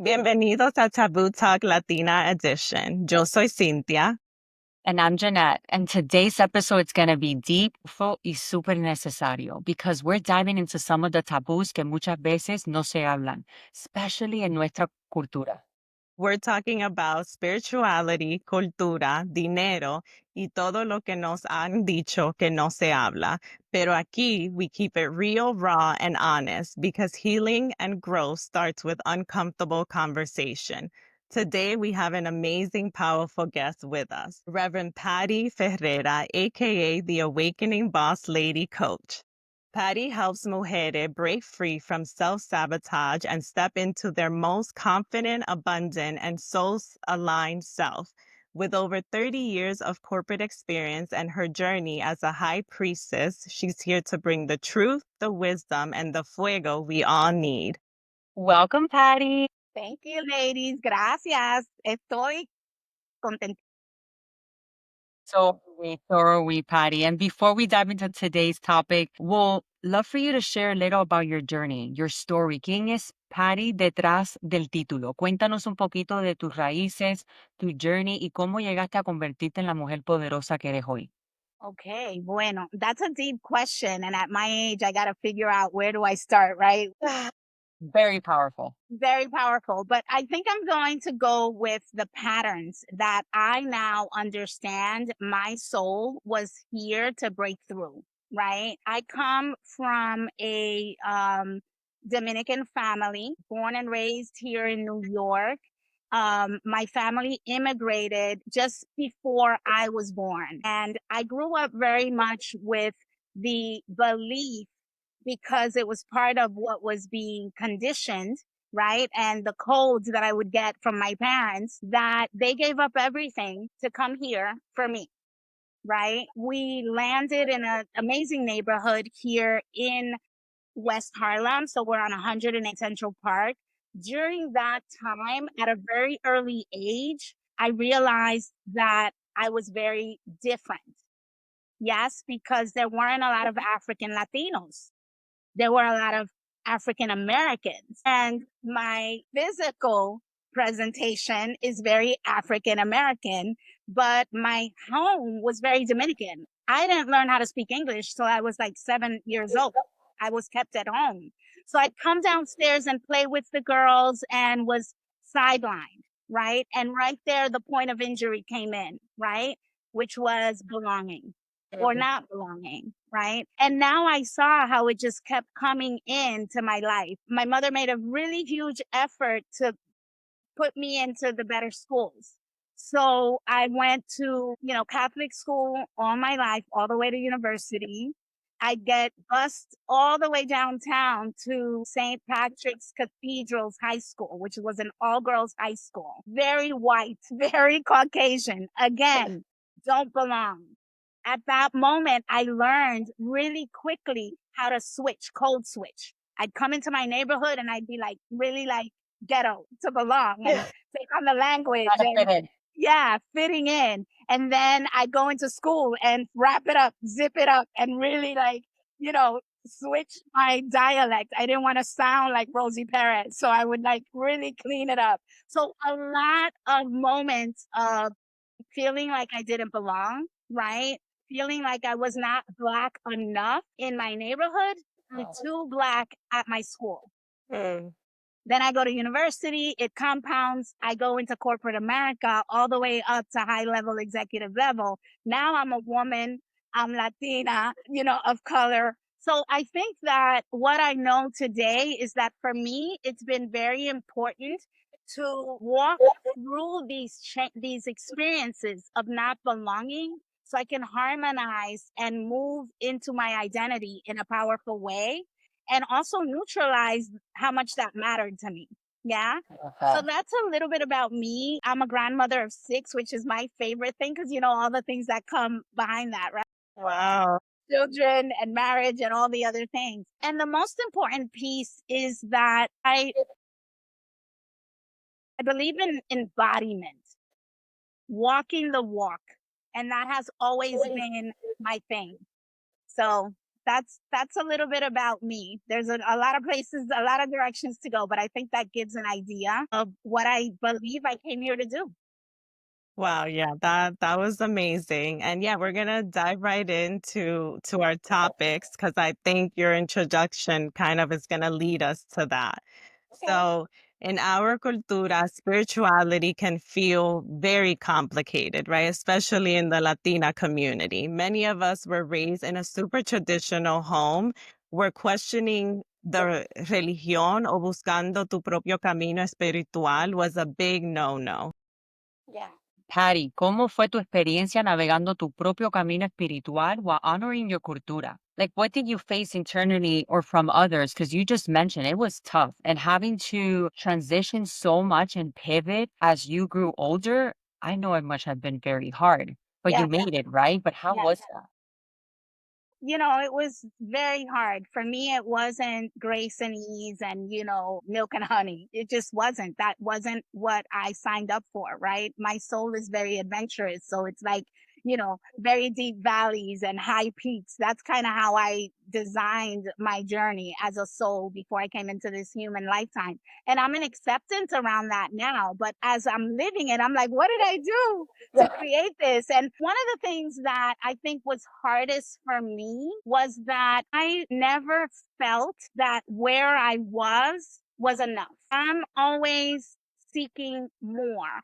Bienvenidos a Taboo Talk Latina Edition. Yo soy Cynthia. And I'm Jeanette. And today's episode is going to be deep, full, y súper necesario because we're diving into some of the tabús que muchas veces no se hablan, especially en nuestra cultura. We're talking about spirituality, cultura, dinero, y todo lo que nos han dicho que no se habla. Pero aquí we keep it real, raw, and honest because healing and growth starts with uncomfortable conversation. Today, we have an amazing, powerful guest with us, Reverend Patty Ferreira, aka the Awakening Boss Lady Coach. Patty helps mujeres break free from self-sabotage and step into their most confident, abundant, and soul-aligned self. With over 30 years of corporate experience and her journey as a high priestess, she's here to bring the truth, the wisdom, and the fuego we all need. Welcome, Patty. Thank you, ladies. Gracias. Estoy contenta. So are we, Patty. And before we dive into today's topic, we'll love for you to share a little about your journey, your story. ¿Quién es Patty detrás del título? Cuéntanos un poquito de tus raíces, tu journey y cómo llegaste a convertirte en la mujer poderosa que eres hoy. Okay, bueno, that's a deep question. And at my age, I got to figure out where do I start, right? Very powerful. Very powerful. But I think I'm going to go with the patterns that I now understand my soul was here to break through, right? I come from a Dominican family, born and raised here in New York. My family immigrated just before I was born. And I grew up very much with the belief because it was part of what was being conditioned, right? And the codes that I would get from my parents that they gave up everything to come here for me, right? We landed in an amazing neighborhood here in West Harlem. So we're on 108 Central Park. During that time, at a very early age, I realized that I was very different. Yes, because there weren't a lot of African Latinos. There were a lot of African Americans. And my physical presentation is very African American, but my home was very Dominican. I didn't learn how to speak English till I was like 7 years old. I was kept at home. So I'd come downstairs and play with the girls and was sidelined, right? And right there, the point of injury came in, right? Which was belonging or not belonging, right? And now I saw how it just kept coming into my life. My mother made a really huge effort to put me into the better schools. So I went to, Catholic school all my life, all the way to university. I get bused all the way downtown to St. Patrick's Cathedral's High School, which was an all girls high school. Very white, very Caucasian. Again, don't belong. At that moment, I learned really quickly how to switch, code switch. I'd come into my neighborhood and I'd be like, really like ghetto to belong and take on the language. And, yeah, fitting in. And then I go into school and wrap it up, zip it up, and really like, switch my dialect. I didn't want to sound like Rosie Perez. So I would like really clean it up. So a lot of moments of feeling like I didn't belong, right? Feeling like I was not Black enough in my neighborhood. I'm too Black at my school. Then I go to university, it compounds. I go into corporate America all the way up to high level executive level. Now I'm a woman, I'm Latina, of color. So I think that what I know today is that for me, it's been very important to walk through these experiences of not belonging so I can harmonize and move into my identity in a powerful way and also neutralize how much that mattered to me. Yeah. So that's a little bit about me. I'm a grandmother of 6, which is my favorite thing because, all the things that come behind that, right? Wow. Children and marriage and all the other things. And the most important piece is that I believe in embodiment, walking the walk. And that has always been my thing. So that's a little bit about me. There's a lot of places, a lot of directions to go, but I think that gives an idea of what I believe I came here to do. Wow, yeah, that was amazing. And yeah, we're gonna dive right into our topics because I think your introduction kind of is gonna lead us to that. Okay. So in our cultura, spirituality can feel very complicated, right? Especially in the Latina community. Many of us were raised in a super traditional home. We're questioning the religión o buscando tu propio camino espiritual was a big no-no. Yeah. Patty, ¿cómo fue tu experiencia navegando tu propio camino espiritual while honoring your cultura? Like, what did you face internally or from others? Because you just mentioned it was tough and having to transition so much and pivot as you grew older. I know it must have been very hard, but Yeah. you made it, right? But how Yeah. was that? It was very hard. For me, it wasn't grace and ease and, milk and honey. It just wasn't. That wasn't what I signed up for, right? My soul is very adventurous. So it's like, very deep valleys and high peaks. That's kind of how I designed my journey as a soul before I came into this human lifetime. And I'm in acceptance around that now. But as I'm living it, I'm like, what did I do to create this? And one of the things that I think was hardest for me was that I never felt that where I was enough. I'm always seeking more.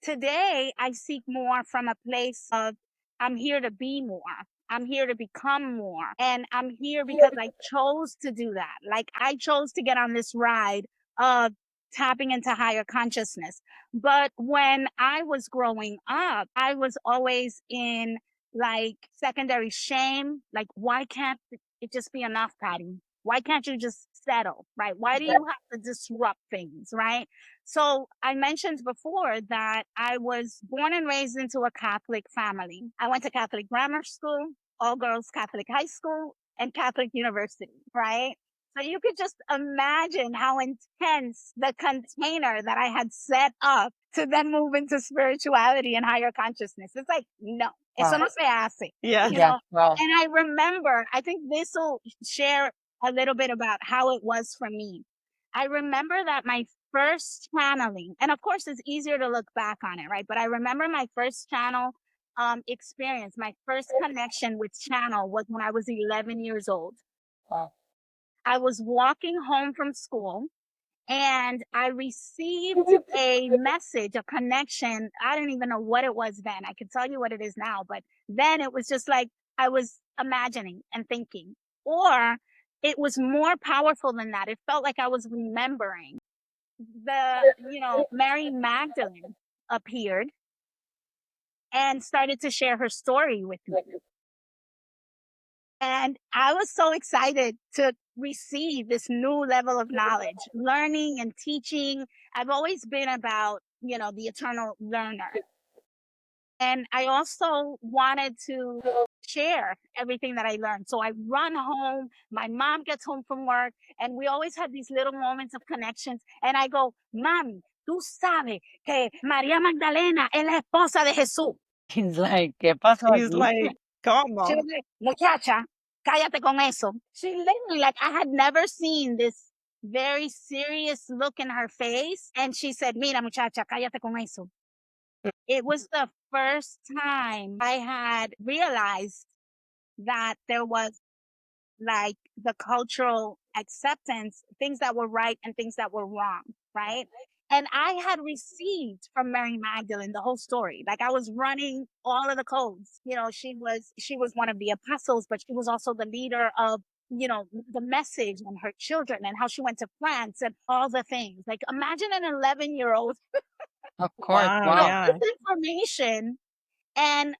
Today, I seek more from a place of I'm here to be more. I'm here to become more. And I'm here because I chose to do that. Like I chose to get on this ride of tapping into higher consciousness. But when I was growing up, I was always in like secondary shame. Like, why can't it just be enough, Patty? Why can't you just settle? Right? Why do you have to disrupt things? Right? So I mentioned before that I was born and raised into a Catholic family. I went to Catholic grammar school, all girls Catholic high school, and Catholic university, right? So you could just imagine how intense the container that I had set up to then move into spirituality and higher consciousness. It's like, no, eso Wow. no se hace, Yeah. Yeah. Well, and I remember, I think this will share a little bit about how it was for me. I remember that my first channeling, and of course, it's easier to look back on it, right? But I remember my first channel experience, my first connection with channel was when I was 11 years old. wow. I was walking home from school and I received a message, a connection. I didn't even know what it was then. I can tell you what it is now, but then it was just like I was imagining and thinking, or it was more powerful than that. It felt like I was remembering. Mary Magdalene appeared and started to share her story with me. And I was so excited to receive this new level of knowledge, learning and teaching. I've always been about, the eternal learner. And I also wanted to share everything that I learned. So I run home, my mom gets home from work, and we always have these little moments of connections. And I go, Mami, tú sabes que María Magdalena es la esposa de Jesús. He's like, ¿qué pasó He's aquí? like, She "¿Cómo?" was like, muchacha, cállate con eso. She literally, like, I had never seen this very serious look in her face. And she said, mira, muchacha, cállate con eso. It was the first time I had realized that there was like the cultural acceptance, things that were right and things that were wrong, right? And I had received from Mary Magdalene the whole story. Like I was running all of the codes. She was one of the apostles, but she was also the leader of the message and her children and how she went to France and all the things. Like imagine an 11-year-old Of course. Wow, with Wow. yeah. this information and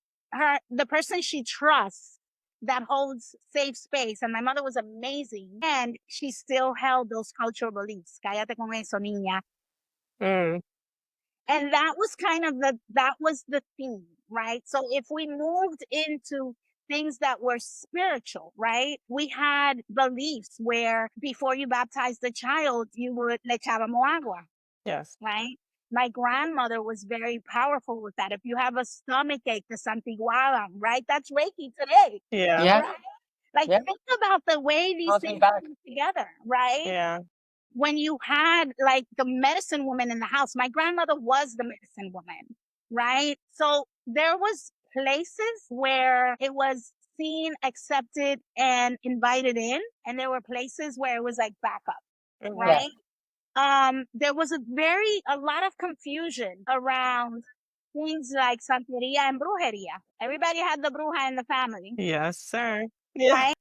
the person she trusts that holds safe space. And my mother was amazing. And she still held those cultural beliefs. Cállate con eso, niña. Mm, And that was the theme, right? So if we moved into things that were spiritual, right? We had beliefs where before you baptize the child, you would le echábamos agua, yes. right? My grandmother was very powerful with that. If you have a stomach ache, the santiguaban, right? That's Reiki today, Yeah. Yeah. right? Like, Yeah. think about the way these Calls me things back. come together, right? Yeah. When you had like the medicine woman in the house, my grandmother was the medicine woman, right? So there was places where it was seen, accepted, and invited in, and there were places where it was like backup, Mhm. Yeah. right? There was a lot of confusion around things like santeria and brujeria. Everybody had the bruja in the family, Yes, sir. Yeah. right?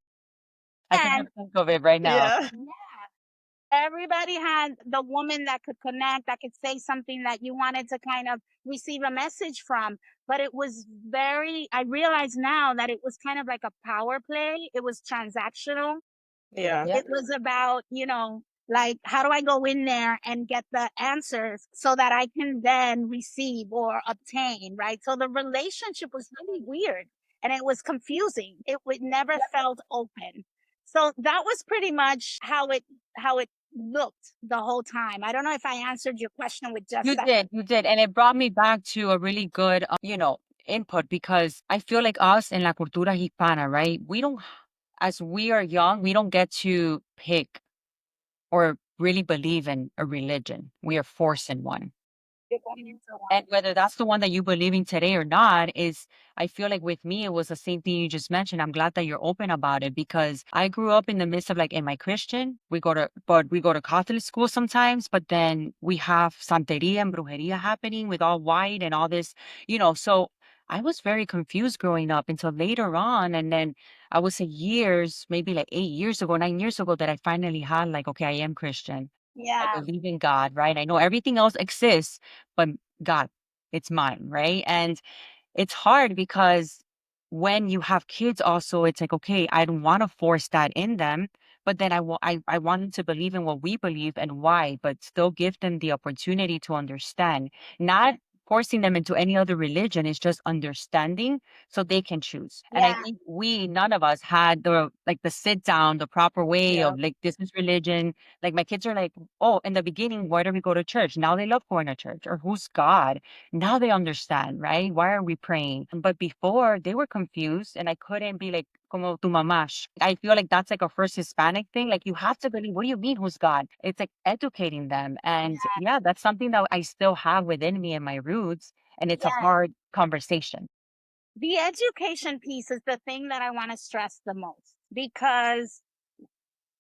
I can And just think of it right now. Yeah. yeah, everybody had the woman that could connect, that could say something that you wanted to kind of receive a message from. But it was I realize now that it was kind of like a power play. It was transactional. Yeah. Yeah. It was about, like, how do I go in there and get the answers so that I can then receive or obtain, right? So the relationship was really weird and it was confusing. It never felt open. So that was pretty much how it looked the whole time. I don't know if I answered your question with just You that. did, you did. And it brought me back to a really good, input because I feel like us in La Cultura Hispana, right? As we are young, we don't get to pick or really believe in a religion. We are forced in one. You're going into one. And whether that's the one that you believe in today or not is, I feel like with me, it was the same thing you just mentioned. I'm glad that you're open about it because I grew up in the midst of like, am I Christian? But we go to Catholic school sometimes, but then we have Santeria and Brujeria happening with all white and all this, so I was very confused growing up until later on. And then I would say years, maybe like 8 years ago, 9 years ago, that I finally had like, okay, I am Christian. I Yeah. believe in God, right? I know everything else exists, but God, it's mine, right? And it's hard because when you have kids also, it's like, okay, I don't want to force that in them, but then I want them to believe in what we believe and why, but still give them the opportunity to understand, not forcing them into any other religion. It's just understanding so they can choose. And I Yeah. think none of us had the sit down, the proper way Yeah. of like, this is religion. Like my kids are like, oh, in the beginning, why do we go to church? Now they love going to church, or who's God? Now they understand, right? Why are we praying? But before they were confused and I couldn't be like, como tu mamá. I feel like that's like a first Hispanic thing. Like you have to believe, what do you mean who's God? It's like educating them. And Yeah. yeah, that's something that I still have within me and my roots. And it's a Yeah. hard conversation. The education piece is the thing that I want to stress the most because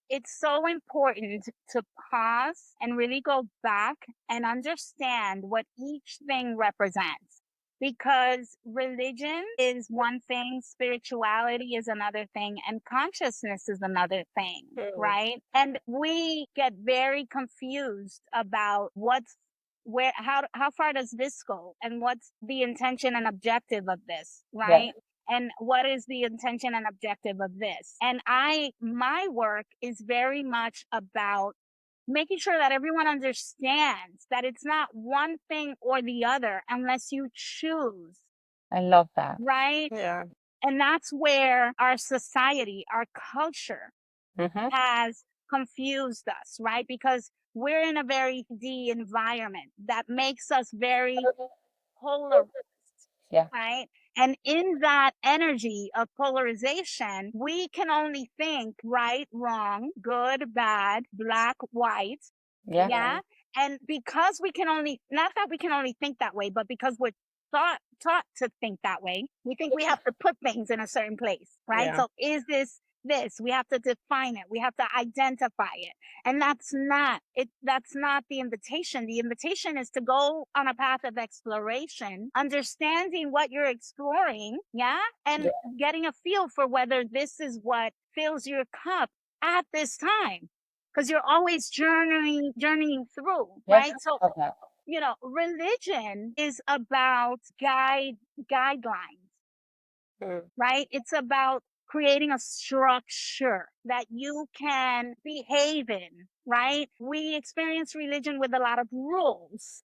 it's so important to pause and really go back and understand what each thing represents. Because religion is one thing, spirituality is another thing, and consciousness is another thing, Mm. right? And we get very confused about how far does this go, and what's the intention and objective of this, Yeah. right? And what is the intention and objective of this. And my work is very much about making sure that everyone understands that it's not one thing or the other unless you choose, I love that. right? Yeah. And that's where our society, our culture Hmm. has confused us, right? Because we're in a very D environment that makes us very polarized, Yeah. right? And in that energy of polarization, we can only think right, wrong, good, bad, black, white. Yeah. Yeah. And because we can only, not that we can only think that way, but because we're taught to think that way, we think we have to put things in a certain place, right? Yeah. So is this? We have to define it. We have to identify it. And that's not the invitation. The invitation is to go on a path of exploration, understanding what you're exploring, yeah, and Yeah. getting a feel for whether this is what fills your cup at this time, because you're always journeying through, Yeah. right? So, Love that. religion is about guidelines, Mm. right? It's about creating a structure that you can behave in, right? We experience religion with a lot of rules,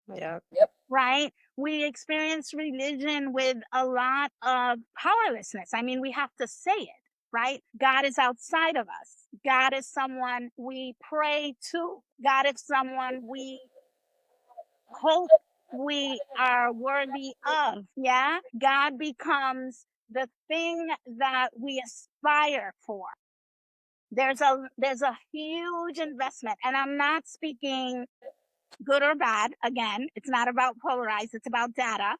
Yeah. Yep. right? We experience religion with a lot of powerlessness. I mean, we have to say it, right? God is outside of us. God is someone we pray to. God is someone we hope we are worthy of. Yeah. God becomes the thing that we aspire for, there's a huge investment. And I'm not speaking good or bad. Again, it's not about polarized, it's about data.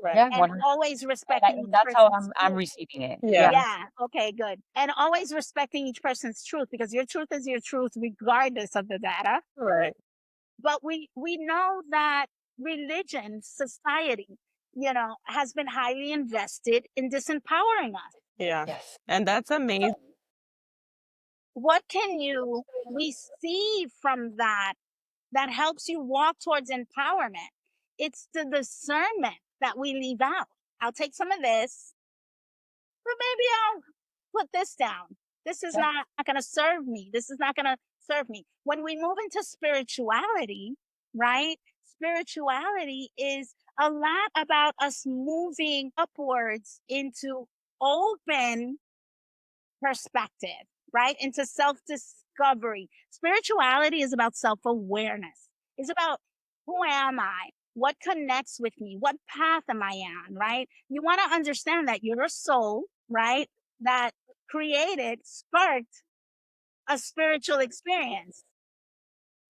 Right. Yeah, And 100. always respecting each That's how person's I'm truth. receiving it. Yeah. Yeah, okay, good. And always respecting each person's truth, because your truth is your truth regardless of the data. Right. But we know that religion, society, has been highly invested in disempowering us. Yeah. Yes. And that's amazing. What can you receive from that helps you walk towards empowerment? It's the discernment that we leave out. I'll take some of this, but maybe I'll put this down. This is not going to serve me. This is not going to serve me. When we move into spirituality, right? Spirituality is a lot about us moving upwards into open perspective, right? Into self discovery. Spirituality is about self awareness, it's about who am I? What connects with me? What path am I on, right? You want to understand that you're a soul, right? That sparked a spiritual experience.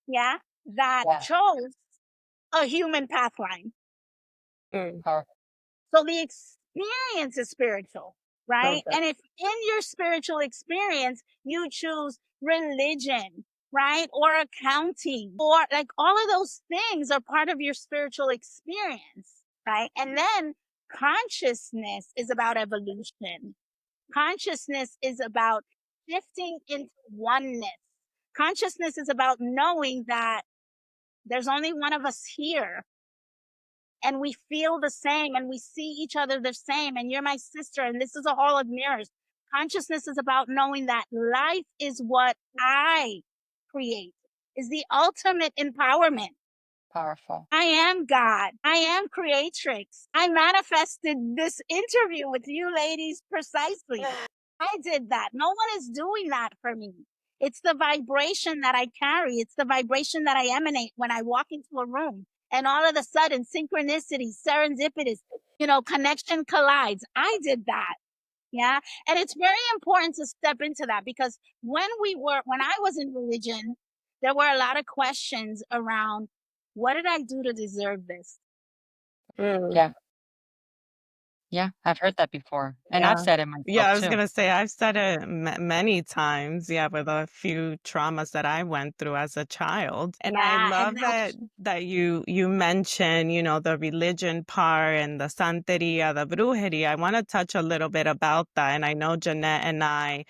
Yeah. That chose a human pathline. Mm. So the experience is spiritual, right? Okay. And if in your spiritual experience, you choose religion, right? Or accounting, or like all of those things are part of your spiritual experience, right? And then consciousness is about evolution. Consciousness is about shifting into oneness. Consciousness is about knowing that there's only one of us here, and we feel the same, and we see each other the same, and you're my sister, and this is a hall of mirrors. Consciousness is about knowing that life is what I create, is the ultimate empowerment. Powerful. I am God. I am creatrix. I manifested this interview with you ladies precisely. I did that. No one is doing that for me. It's the vibration that I carry. It's the vibration that I emanate when I walk into a room. And all of a sudden, synchronicity, serendipitous, connection collides. I did that. Yeah. And it's very important to step into that, because when I was in religion, there were a lot of questions around, what did I do to deserve this? Mm. Yeah. Yeah, I've heard that before, and I've Yeah. said it Yeah, myself I was too. gonna say I've said it many times, yeah, with a few traumas that I went through as a child. And I Yeah. And love that you mention, the religion part and the santeria, the brujería. I want to touch a little bit about that. And I know Jeanette and I,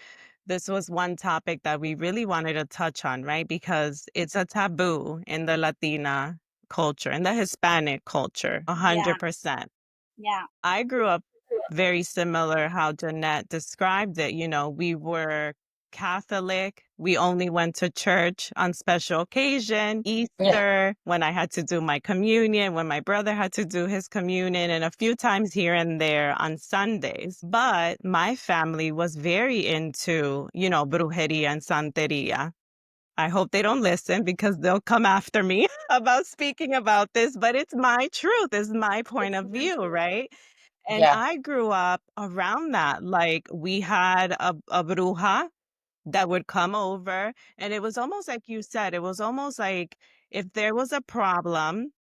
this was one topic that we really wanted to touch on, right? Because it's a taboo in the Latina culture, in the Hispanic culture, yeah, 100%. yeah, I grew up very similar how Jeanette described it. We were Catholic. We only went to church on special occasion, Easter, when I had to do my communion, when my brother had to do his communion, and a few times here and there on Sundays. But my family was very into, brujeria and santeria. I hope they don't listen because they'll come after me about speaking about this, but it's my truth, it's my point of view, right? And Yeah. I grew up around that. Like we had a bruja that would come over, and it was almost like you said, it was almost like if there was a problem,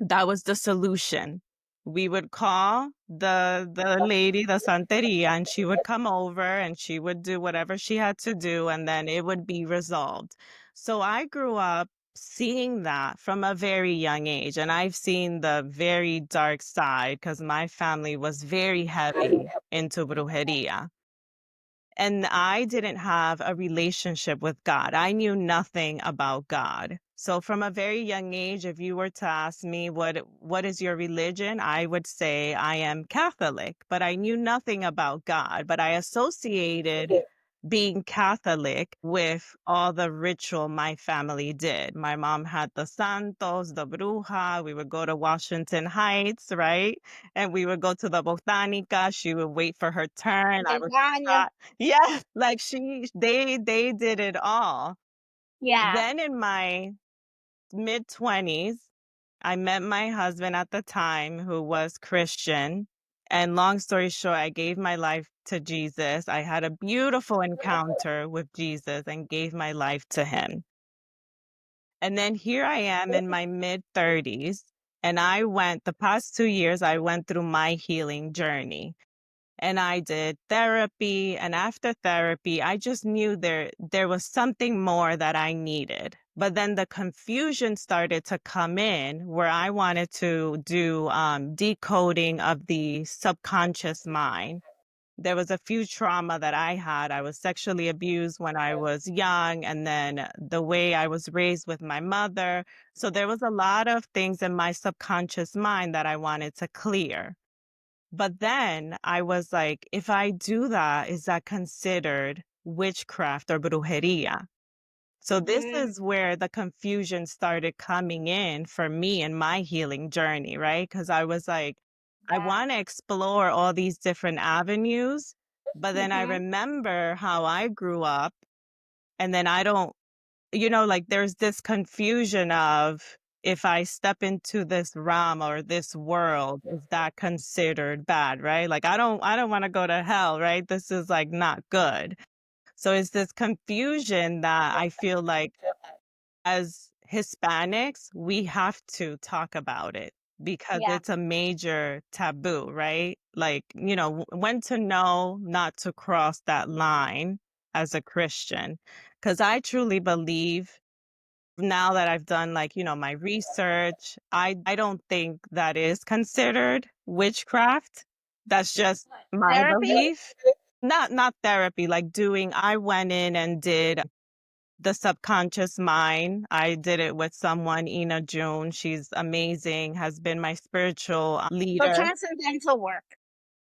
that was the solution. We would call the lady, the santeria, and she would come over and she would do whatever she had to do, and then it would be resolved. So I grew up seeing that from a very young age, and I've seen the very dark side because my family was very heavy into brujeria. And I didn't have a relationship with God. I knew nothing about God. So from a very young age, if you were to ask me what is your religion, I would say I am Catholic, but I knew nothing about God. But I associated being Catholic with all the ritual my family did. My mom had the santos, the bruja. We would go to Washington Heights, right? And we would go to the botanica. She would wait for her turn. I El would baño. yeah, like they did it all. Yeah. Then in my mid-20s, I met my husband at the time who was Christian, And long story short, I gave my life to Jesus. I had a beautiful encounter with Jesus and gave my life to him. And then here I am in my mid 30s. And the past 2 years, I went through my healing journey and I did therapy. And after therapy, I just knew there was something more that I needed. But then the confusion started to come in where I wanted to do decoding of the subconscious mind. There was a few trauma that I had. I was sexually abused when I was young, and then the way I was raised with my mother. So there was a lot of things in my subconscious mind that I wanted to clear. But then I was like, if I do that, is that considered witchcraft or brujería? So this Mm, is where the confusion started coming in for me in my healing journey, right? Because I was like, I yeah. want to explore all these different avenues, but then I Mhm. remember how I grew up, and then I don't, like there's this confusion of if I step into this realm or this world, is that considered bad, right? Like I don't want to go to hell, right? This is like not good. So it's this confusion that I feel like as Hispanics, we have to talk about it because Yeah. it's a major taboo, right? Like, when to know not to cross that line as a Christian. Because I truly believe now that I've done like, my research, I don't think that is considered witchcraft. That's just my Therapy? belief. Not therapy, like I went in and did the subconscious mind. I did it with someone, Ina June. She's amazing, has been my spiritual So leader. transcendental work.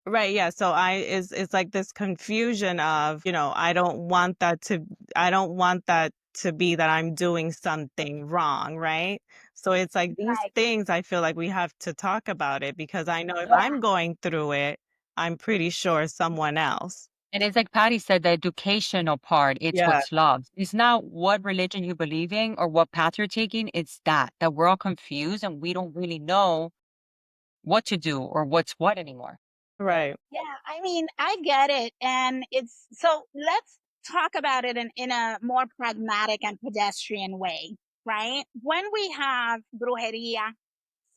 Right, yeah. So it's like this confusion of, I don't want that to be that I'm doing something wrong, right? So it's like these Right. things I feel like we have to talk about it because I know if Yeah. I'm going through it, I'm pretty sure someone else. And it's like Patty said, the educational part, it's Yeah, what's lost. It's not what religion you believe in or what path you're taking. It's that we're all confused and we don't really know what to do or what's what anymore. right. Yeah. I mean, I get it. And it's so let's talk about it in a more pragmatic and pedestrian way, right? When we have brujeria,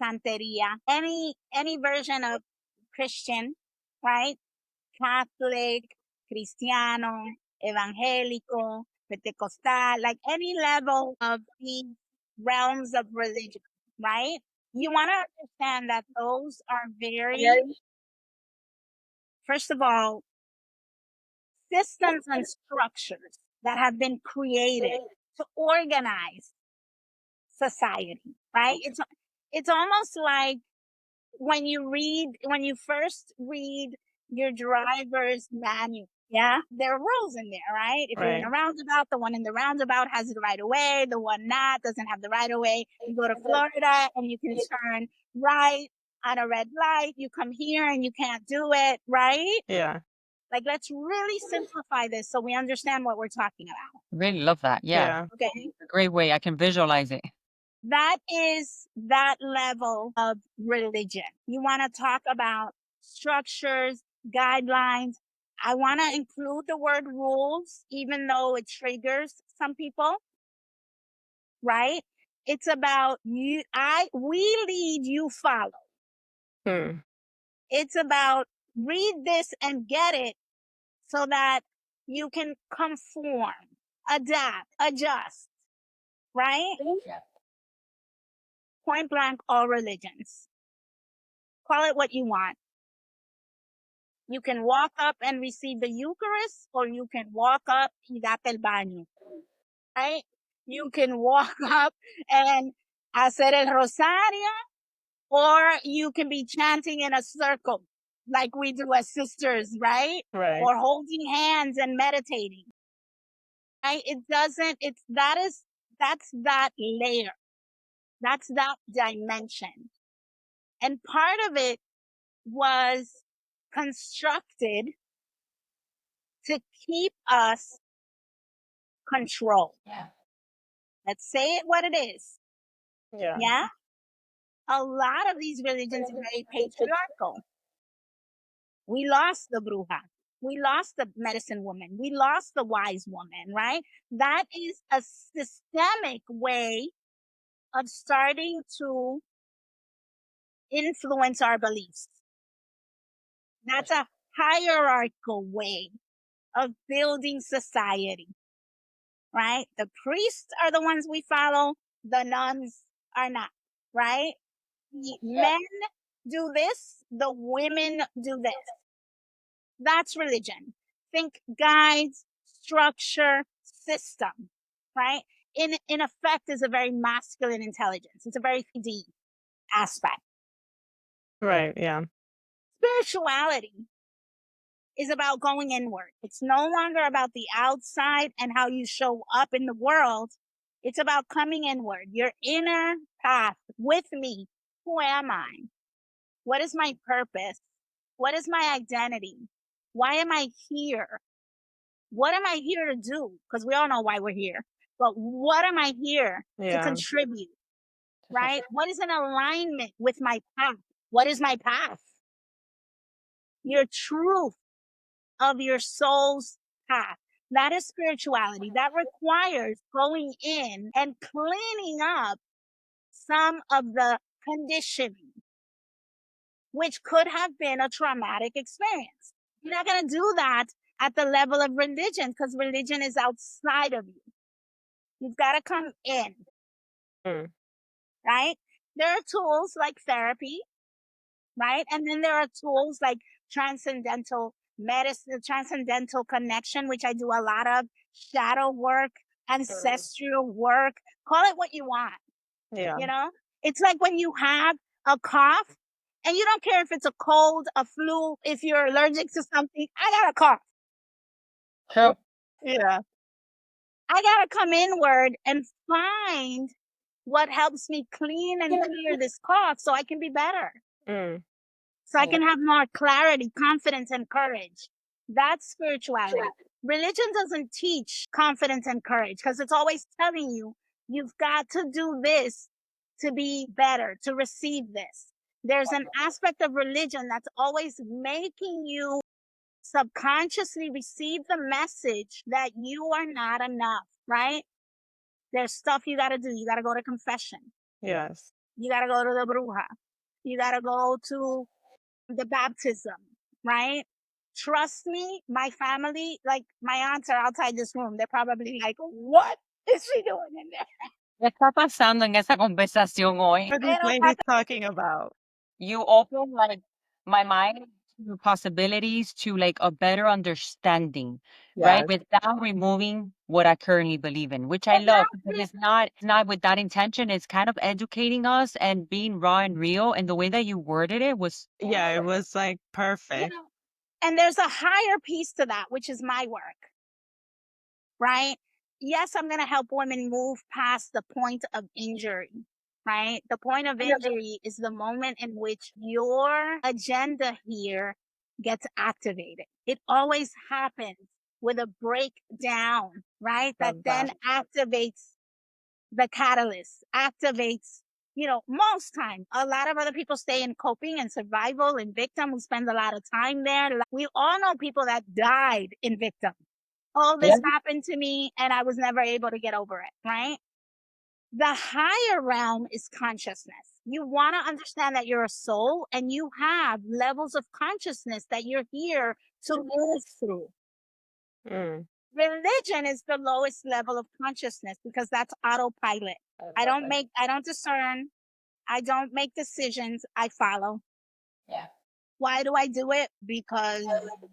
santeria, any version of Christian, right? Catholic, Cristiano, Evangelical, Pentecostal, like any level of these realms of religion, right? You want to understand that those are first of all, systems and structures that have been created to organize society, right? It's almost like when you first read your driver's manual, yeah, there are rules in there, right? If you're in Right. a roundabout, the one in the roundabout has the right of way, the one not doesn't have the right of way. You go to Florida and you can turn right on a red light. You come here and you can't do it, right? Yeah. Like, let's really simplify this so we understand what we're talking about. Really love that. Yeah. Yeah. Okay. A great way. I can visualize it. That is that level of religion. You want to talk about structures, guidelines. I want to include the word rules, even though it triggers some people, right? It's about we lead, you follow. Hmm. It's about read this and get it so that you can conform, adapt, adjust, right? Yeah. Point blank, all religions. Call it what you want. You can walk up and receive the Eucharist, or you can walk up y date el baño, right? You can walk up and hacer el rosario, or you can be chanting in a circle like we do as sisters, right? Right. Or holding hands and meditating, right? It doesn't, that's that layer, that's that dimension. And part of it was constructed to keep us controlled. Yeah. Let's say it what it is. Yeah. Yeah. A lot of these religions are very patriarchal. We lost the bruja. We lost the medicine woman. We lost the wise woman, right? That is a systemic way of starting to influence our beliefs. That's a hierarchical way of building society, right? The priests are the ones we follow, the nuns are not, right? The men do this, the women do this. That's religion. Think guides, structure, system, right? In effect is a very masculine intelligence. It's a very deep aspect. Right. Yeah. Spirituality is about going inward. It's no longer about the outside and how you show up in the world. It's about coming inward, your inner path with me. Who am I? What is my purpose? What is my identity? Why am I here? What am I here to do? Because we all know why we're here. But what am I here to Yeah. contribute? Right? What is in alignment with my path? What is my path? Your truth of your soul's path. That is spirituality. That requires going in and cleaning up some of the conditioning, which could have been a traumatic experience. You're not going to do that at the level of religion because religion is outside of you. You've got to come in, Mm. right? There are tools like therapy, right? And then there are tools like transcendental medicine, transcendental connection, which I do a lot of, shadow work, ancestral work, call it what you want, Yeah. you know? It's like when you have a cough and you don't care if it's a cold, a flu, if you're allergic to something, I got a cough. True. Yeah. I got to come inward and find what helps me clean and clear this cough so I can be better. Mm. So I can have more clarity, confidence, and courage. That's spirituality. Religion doesn't teach confidence and courage because it's always telling you, you've got to do this to be better, to receive this. There's an aspect of religion that's always making you subconsciously receive the message that you are not enough, right? There's stuff you got to do. You got to go to confession. Yes. You got to go to the bruja. You got to go to the baptism, right? Trust me, my family, like my aunts are outside this room. They're probably like, what is she doing in there? ¿Qué está pasando en esa conversación hoy? What this Pero lady's talking about. You open like my mind to possibilities to like a better understanding, right? Yes. Without removing what I currently believe in, which I love because it's not with that intention. It's kind of educating us and being raw and real. And the way that you worded it was Yeah, it was like you perfect. know, and there's a higher piece to that, which is my work, right? Yes, I'm going to help women move past the point of injury, right? The point of injury is the moment in which your agenda here gets activated. It always happens with a breakdown, right? That Love then that. activates the catalyst, activates, most time. A lot of other people stay in coping and survival and victim who spend a lot of time there. We all know people that died in victim. Oh, yeah, this happened to me and I was never able to get over it, right? The higher realm is consciousness. You want to understand that you're a soul and you have levels of consciousness that you're here to move through. Mm. Religion is the lowest level of consciousness because that's autopilot. I don't discern. I don't make decisions. I follow. yeah. Why do I do it? Because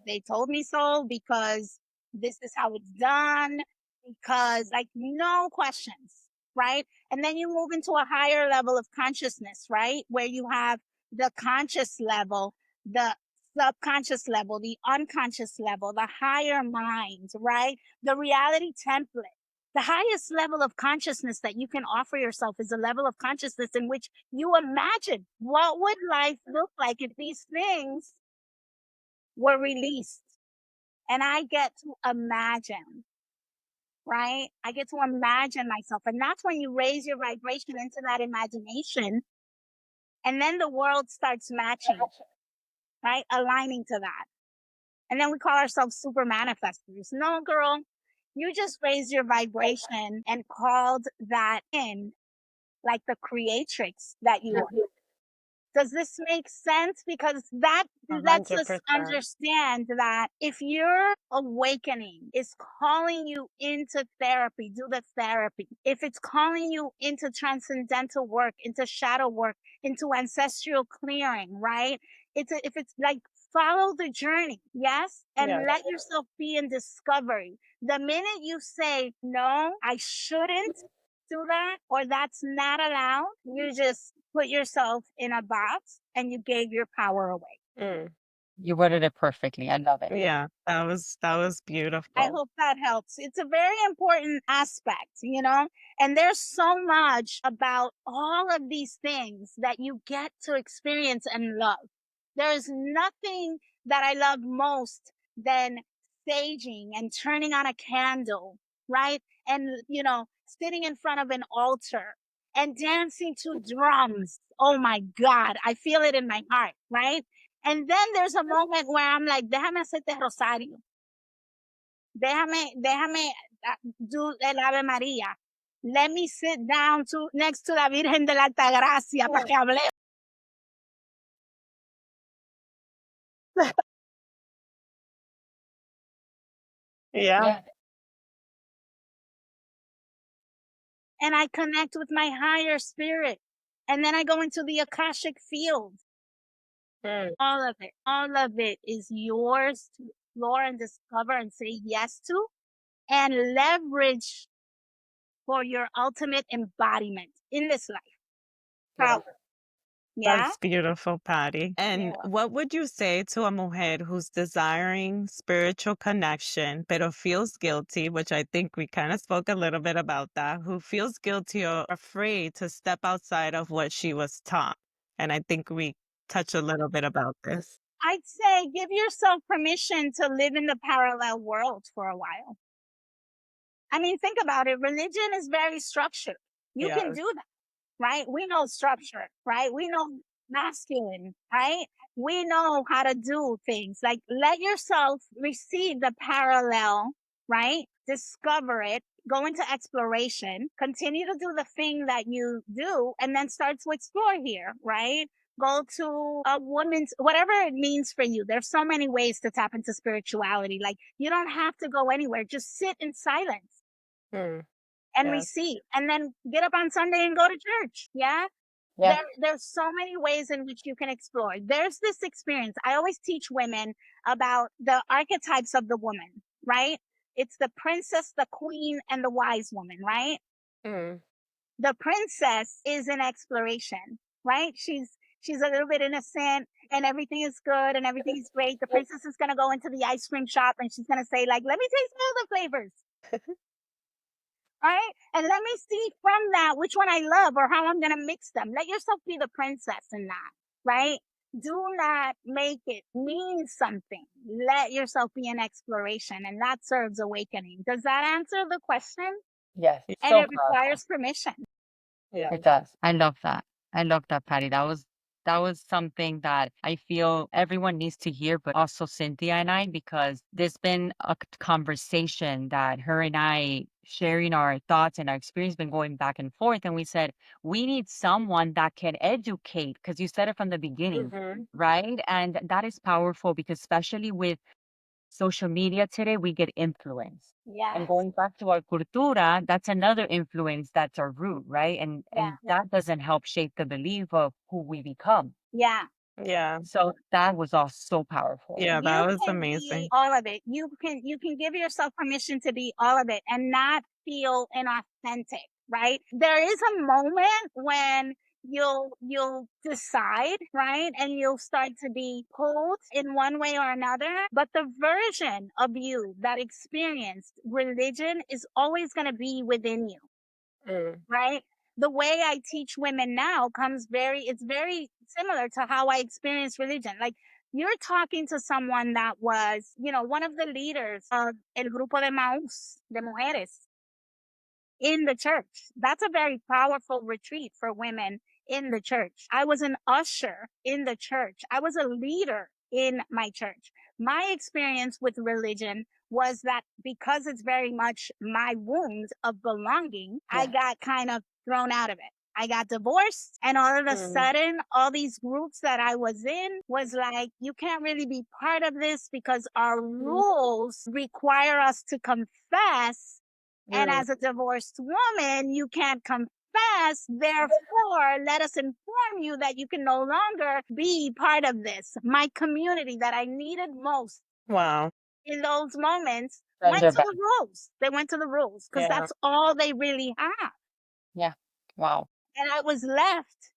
they told me so, because this is how it's done, because like no questions, right? And then you move into a higher level of consciousness, right? Where you have the conscious level, the subconscious level, the unconscious level, the higher mind, right? The reality template. The highest level of consciousness that you can offer yourself is a level of consciousness in which you imagine what would life look like if these things were released. And I get to imagine, right? I get to imagine myself. And that's when you raise your vibration into that imagination. And then the world starts matching. right? Aligning to that. And then we call ourselves super manifestors. No, girl, you just raised your vibration and called that in, like the creatrix that you are. Does this make sense? Because that lets us 100%. understand that if your awakening is calling you into therapy, do the therapy. If it's calling you into transcendental work, into shadow work, into ancestral clearing, right? If it's like follow the journey, yes, and Yeah. let yourself be in discovery. The minute you say no, I shouldn't do that, or that's not allowed, you just put yourself in a box and you gave your power away. Mm. You worded it perfectly. I love it. Yeah, that was I beautiful. hope that helps. It's a very important aspect, you know? And there's so much about all of these things that you get to experience and love. There's nothing that I love most than staging and turning on a candle, right? And, sitting in front of an altar and dancing to drums. Oh my God, I feel it in my heart, right? And then there's a moment where I'm like, déjame hacerte rosario. Déjame do el Ave María. Let me sit down next to la Virgen de la Altagracia para que hable. Yeah. Yeah. And I connect with my higher spirit. And then I go into the Akashic field. Mm. All of it is yours to explore and discover and say yes to and leverage for your ultimate embodiment in this life. Yeah. Power. Yeah. That's beautiful, Patty. And Yeah. what would you say to a mujer who's desiring spiritual connection, pero feels guilty, which I think we kind of spoke a little bit about that, who feels guilty or afraid to step outside of what she was taught? And I think we touch a little bit about this. I'd say give yourself permission to live in the parallel world for a while. I mean, think about it. Religion is very structured. You can Yes. do that, right? We know structure, right? We know masculine, right? We know how to do things. Like let yourself receive the parallel, right? Discover it, go into exploration, continue to do the thing that you do, and then start to explore here, right? Go to a woman's, whatever it means for you. There's so many ways to tap into spirituality. Like you don't have to go anywhere. Just sit in silence Mm. and Yes. receive, and then get up on Sunday and go to church. Yeah. Yeah. There's so many ways in which you can explore. There's this experience. I always teach women about the archetypes of the woman, right? It's the princess, the queen, and the wise woman, right? Mm. The princess is an exploration, right? She's a little bit innocent and everything is good and everything is great. The princess is gonna go into the ice cream shop and she's gonna say, like, let me taste all the flavors. Right? And let me see from that which one I love or how I'm going to mix them. Let yourself be the princess in that, right? Do not make it mean something. Let yourself be an exploration, and that serves awakening. Does that answer the question? Yes. And So it powerful. requires permission. Yeah. It does. I love that. I love that, Patty. That was something that I feel everyone needs to hear, but also Cynthia and I, because there's been a conversation that her and I sharing our thoughts and our experience been going back and forth. And we said, we need someone that can educate, because you said it from the beginning, Mm-hmm. right? And that is powerful because especially with social media today, we get influenced. And Yes. going back to our cultura, that's another influence that's our root, right? And Yeah. that doesn't help shape the belief of who we become. Yeah. Yeah. So that was all so powerful. Yeah, that You was can be amazing. all of it. You can give yourself permission to be all of it and not feel inauthentic, right? There is a moment when you'll decide, right? And you'll start to be pulled in one way or another. But the version of you that experienced religion is always going to be within you, Mm. right? The way I teach women now it's very similar to how I experienced religion. Like you're talking to someone that was, one of the leaders of El Grupo de Maús, de Mujeres in the church. That's a very powerful retreat for women in the church. I was an usher in the church. I was a leader in my church. My experience with religion was that because it's very much my wound of belonging, I got kind of thrown out of it. I got divorced, and all of a sudden, all these groups that I was in was like, you can't really be part of this because our rules require us to confess. And as a divorced woman, you can't confess. Therefore, let us inform you that you can no longer be part of this. My community that I needed most Wow. in those moments Turned went their to back. the rules. They went to the rules because Yeah. that's all they really have. Yeah. Wow. And I was left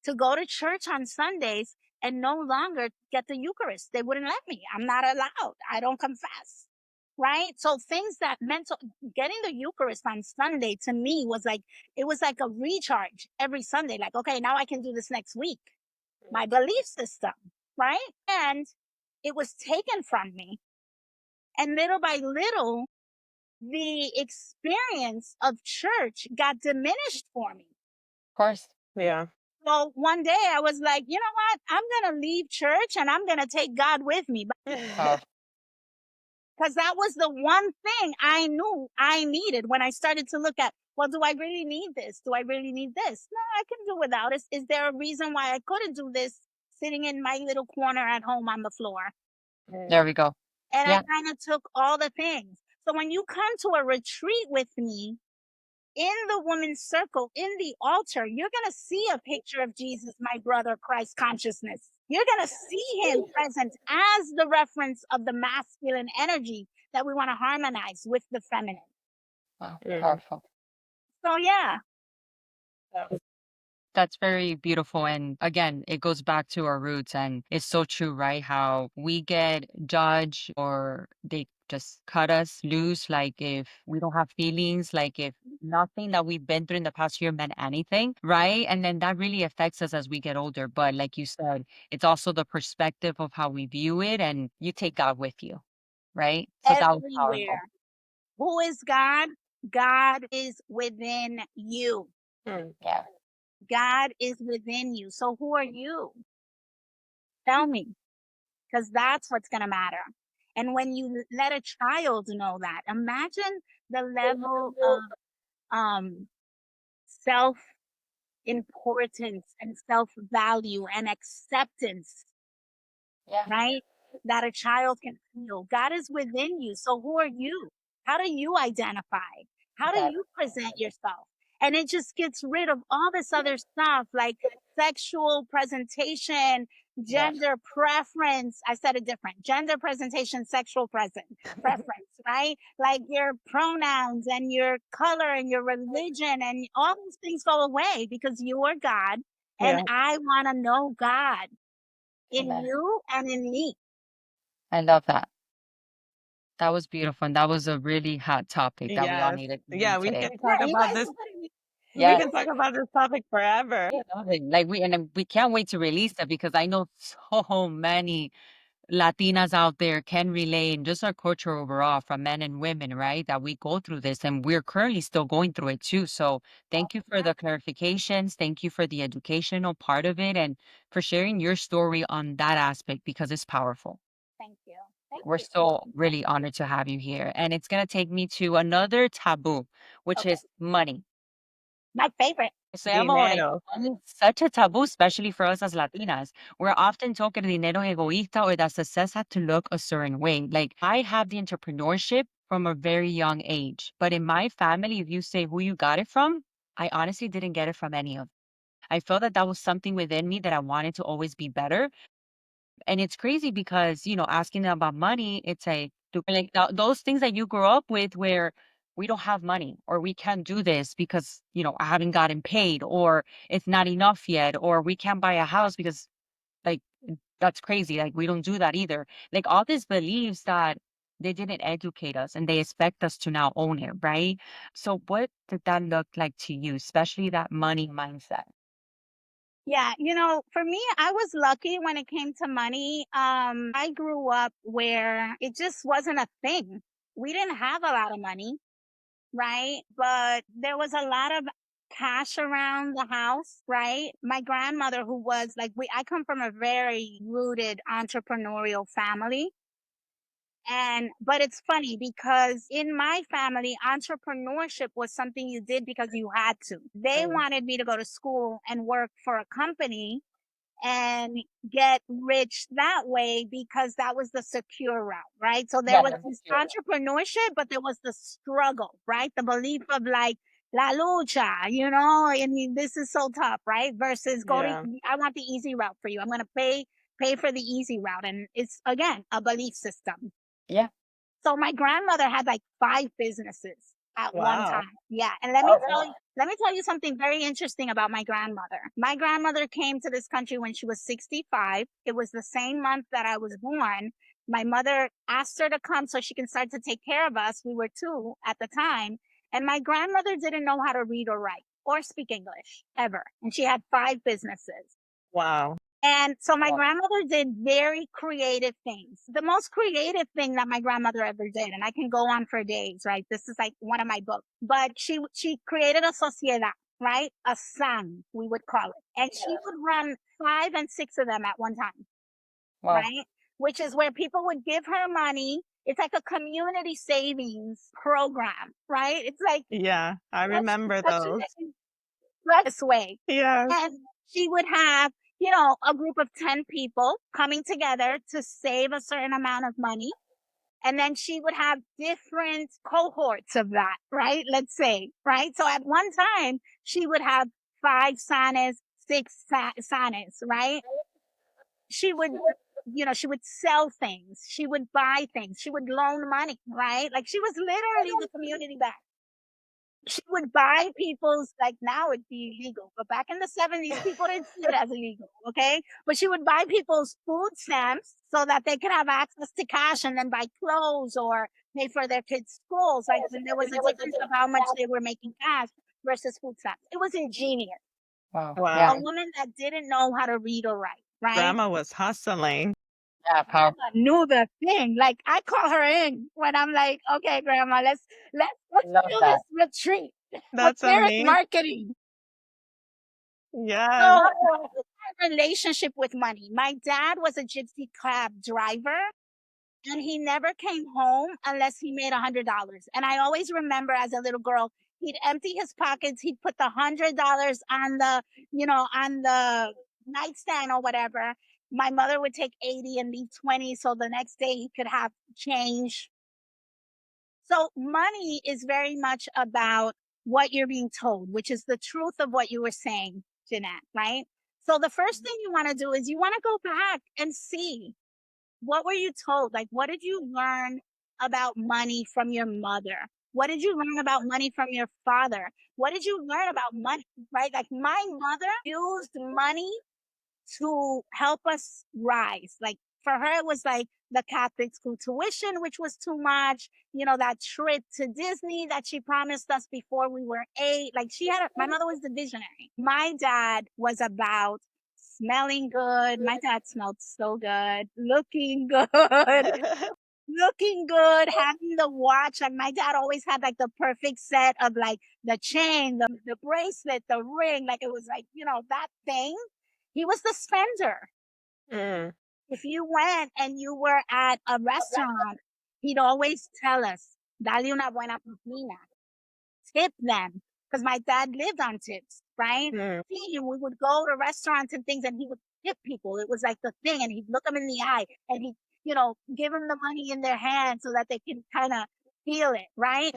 to go to church on Sundays and no longer get the Eucharist. They wouldn't let me. I'm not allowed. I don't confess. Right. So things that meant getting the Eucharist on Sunday to me was like, it was like a recharge every Sunday. Like, okay, now I can do this next week. My belief system. Right. And it was taken from me. And little by little, the experience of church got diminished for me. Of course. Yeah. So one day I was like, you know what? I'm going to leave church and I'm going to take God with me. Powerful. Because that was the one thing I knew I needed when I started to look at, well, do I really need this? Do I really need this? No, I can do without it. Is there a reason why I couldn't do this sitting in my little corner at home on the floor? There we go. And I Yeah. kind of took all the things. So when you come to a retreat with me, in the woman's circle, in the altar, you're going to see a picture of Jesus, my brother, Christ consciousness. You're going to see him present as the reference of the masculine energy that we want to harmonize with the feminine. Wow. Mm. Powerful. So, yeah. That's very beautiful. And again, it goes back to our roots. And it's so true, right? How we get judged or they just cut us loose. Like if we don't have feelings, like if nothing that we've been through in the past year meant anything, right? And then that really affects us as we get older. But like you said, it's also the perspective of how we view it. And you take God with you, right? So that was powerful. Everywhere. Who is God? God is within you. Yeah. God is within you. So, who are you? Tell me, because that's what's going to matter. And when you let a child know that, imagine the level of self importance and self value and acceptance, Yeah. right? That a child can feel. God is within you. So who are you? How do you identify? How do Got you present yourself? And it just gets rid of all this other stuff like sexual presentation, Yes. gender preference. I said it different. Gender presentation, sexual preference, right? Like your pronouns and your color and your religion and all these things go away because you are God. And Yeah. I want to know God in Amen. you and in me. I love that. That was beautiful. And that was a really hot topic that we all Yes. needed to hear Yeah, we today. can talk Yeah, you about guys this. are putting me. We Yes. can talk about this topic forever. I love it. Like we can't wait to release it because I know so many Latinas out there can relate and just our culture overall from men and women, right? That we go through this and we're currently still going through it too. So thank you for the clarifications. Thank you for the educational part of it and for sharing your story on that aspect because it's powerful. Thank you. Thank We're you. so really honored to have you here. And it's going to take me to another taboo, which Okay. is money. My favorite. Sayamos, like, Dinero. money is such a taboo, especially for us as Latinas. We're often told que el dinero es egoísta or that success has to look a certain way. Like, I have the entrepreneurship from a very young age. But in my family, if you say who you got it from, I honestly didn't get it from any of them. I felt that that was something within me that I wanted to always be better. And it's crazy because, asking them about money, it's like those things that you grew up with where we don't have money or we can't do this because, I haven't gotten paid or it's not enough yet or we can't buy a house because like that's crazy. Like we don't do that either. Like all these beliefs that they didn't educate us and they expect us to now own it, right? So what did that look like to you, especially that money mindset? Yeah, for me, I was lucky when it came to money. I grew up where it just wasn't a thing. We didn't have a lot of money, right? But there was a lot of cash around the house, right? My grandmother, who was like, I come from a very rooted entrepreneurial family. But it's funny because in my family, entrepreneurship was something you did because you had to. They wanted me to go to school and work for a company and get rich that way because that was the secure route, right? So there was this entrepreneurship, but there was the struggle, right? The belief of like la lucha, and this is so tough, right? Versus Yeah. I want the easy route for you. I'm going to pay for the easy route. And it's again, a belief system. Yeah. So my grandmother had like 5 businesses at one Wow. time. Yeah. And let me tell you something very interesting about my grandmother. My grandmother came to this country when she was 65. It was the same month that I was born. My mother asked her to come so she can start to take care of us. We were 2 at the time. And my grandmother didn't know how to read or write or speak English ever. And she had 5 businesses. Wow. And so my grandmother did very creative things. The most creative thing that my grandmother ever did, and I can go on for days, right? This is like one of my books, but she created a sociedad, right? A sang, we would call it. And she would run 5 and 6 of them at one time, right? Which is where people would give her money. It's like a community savings program, right? It's like Yeah, I such, remember such those. this way. Yes. And she would have, a group of 10 people coming together to save a certain amount of money. And then she would have different cohorts of that, right? Let's say, right? So at one time, she would have 5 sanas, 6 sanas, right? She would, she would sell things. She would buy things. She would loan money, right? Like she was literally the community back. She would buy people's, like now it'd be illegal, but back in the 70s, people didn't see it as illegal, okay? But she would buy people's food stamps so that they could have access to cash and then buy clothes or pay for their kids' schools. Like when there was a difference of how much they were making cash versus food stamps. It was ingenious. Wow. A Wow. woman that didn't know how to read or write, right? Grandma was hustling. Yeah. Powerful. Knew the thing. Like I call her in when I'm like, okay, grandma, let's Love do that. this retreat with That's spirit amazing. marketing. Yes. So my relationship with money. My dad was a gypsy cab driver and he never came home unless he made $100. And I always remember as a little girl, he'd empty his pockets, he'd put the $100 on the nightstand or whatever. My mother would take 80 and leave 20 so the next day he could have change. So money is very much about what you're being told, which is the truth of what you were saying, Jeanette, right? So the first thing you want to do is you want to go back and see, what were you told? Like, what did you learn about money from your mother? What did you learn about money from your father? What did you learn about money, right? Like my mother used money to help us rise. Like for her, it was like the Catholic school tuition, which was too much. That trip to Disney that she promised us before we were 8. Like my mother was the visionary. My dad was about smelling good. My dad smelled so good, looking good, looking good, having the watch. Like my dad always had like the perfect set of like the chain, the bracelet, the ring. Like it was like, that thing. He was the spender. Mm. If you went and you were at a restaurant, he'd always tell us, dale una buena propina, tip them. Because my dad lived on tips, right? Mm. See, we would go to restaurants and things and he would tip people. It was like the thing. And he'd look them in the eye and he'd, give them the money in their hand so that they can kind of feel it, right?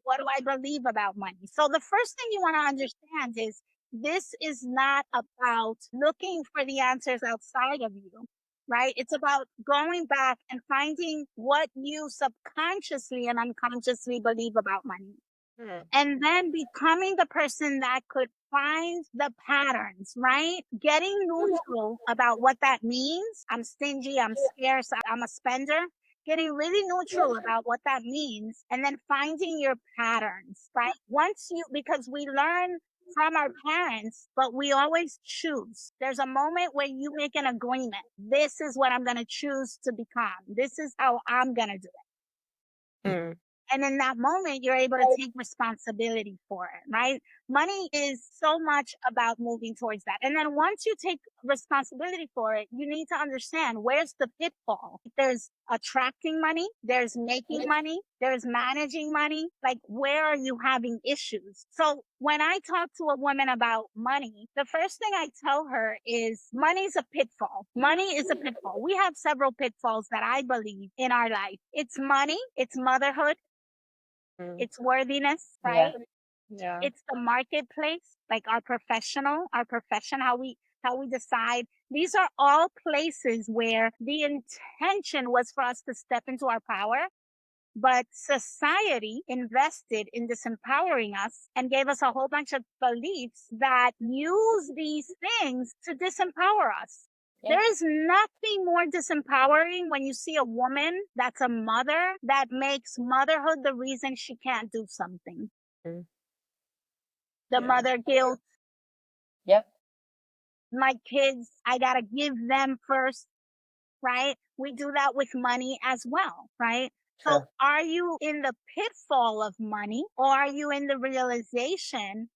What do I believe about money? So the first thing you want to understand is this is not about looking for the answers outside of you, right? It's about going back and finding what you subconsciously and unconsciously believe about money. Mm. And then becoming the person that could find the patterns, right? Getting neutral about what that means. I'm stingy, I'm scarce, I'm a spender. Getting really neutral about what that means and then finding your patterns, right? Because we learn from our parents, but we always choose. There's a moment where you make an agreement. This is what I'm going to choose to become. This is how I'm going to do it. Mm. And in that moment, you're able to take responsibility for it, right? money is so much about moving towards that. And then once you take responsibility for it, you need to understand where's the pitfall. There's attracting money, there's making money, there's managing money. Like, where are you having issues? So when I talk to a woman about money, the first thing I tell her is money's a pitfall. Money is a pitfall. We have several pitfalls that I believe in our life. It's money, it's motherhood, it's worthiness, right? Yeah. It's the marketplace, like our profession, how we decide. These are all places where the intention was for us to step into our power, but society invested in disempowering us and gave us a whole bunch of beliefs that use these things to disempower us. Yeah. There is nothing more disempowering when you see a woman that's a mother that makes motherhood the reason she can't do something. Mm. The Yeah. mother guilt, Yep. my kids, I gotta give them first, right? We do that with money as well, right? So Sure. are you in the pitfall of money, or are you in the realization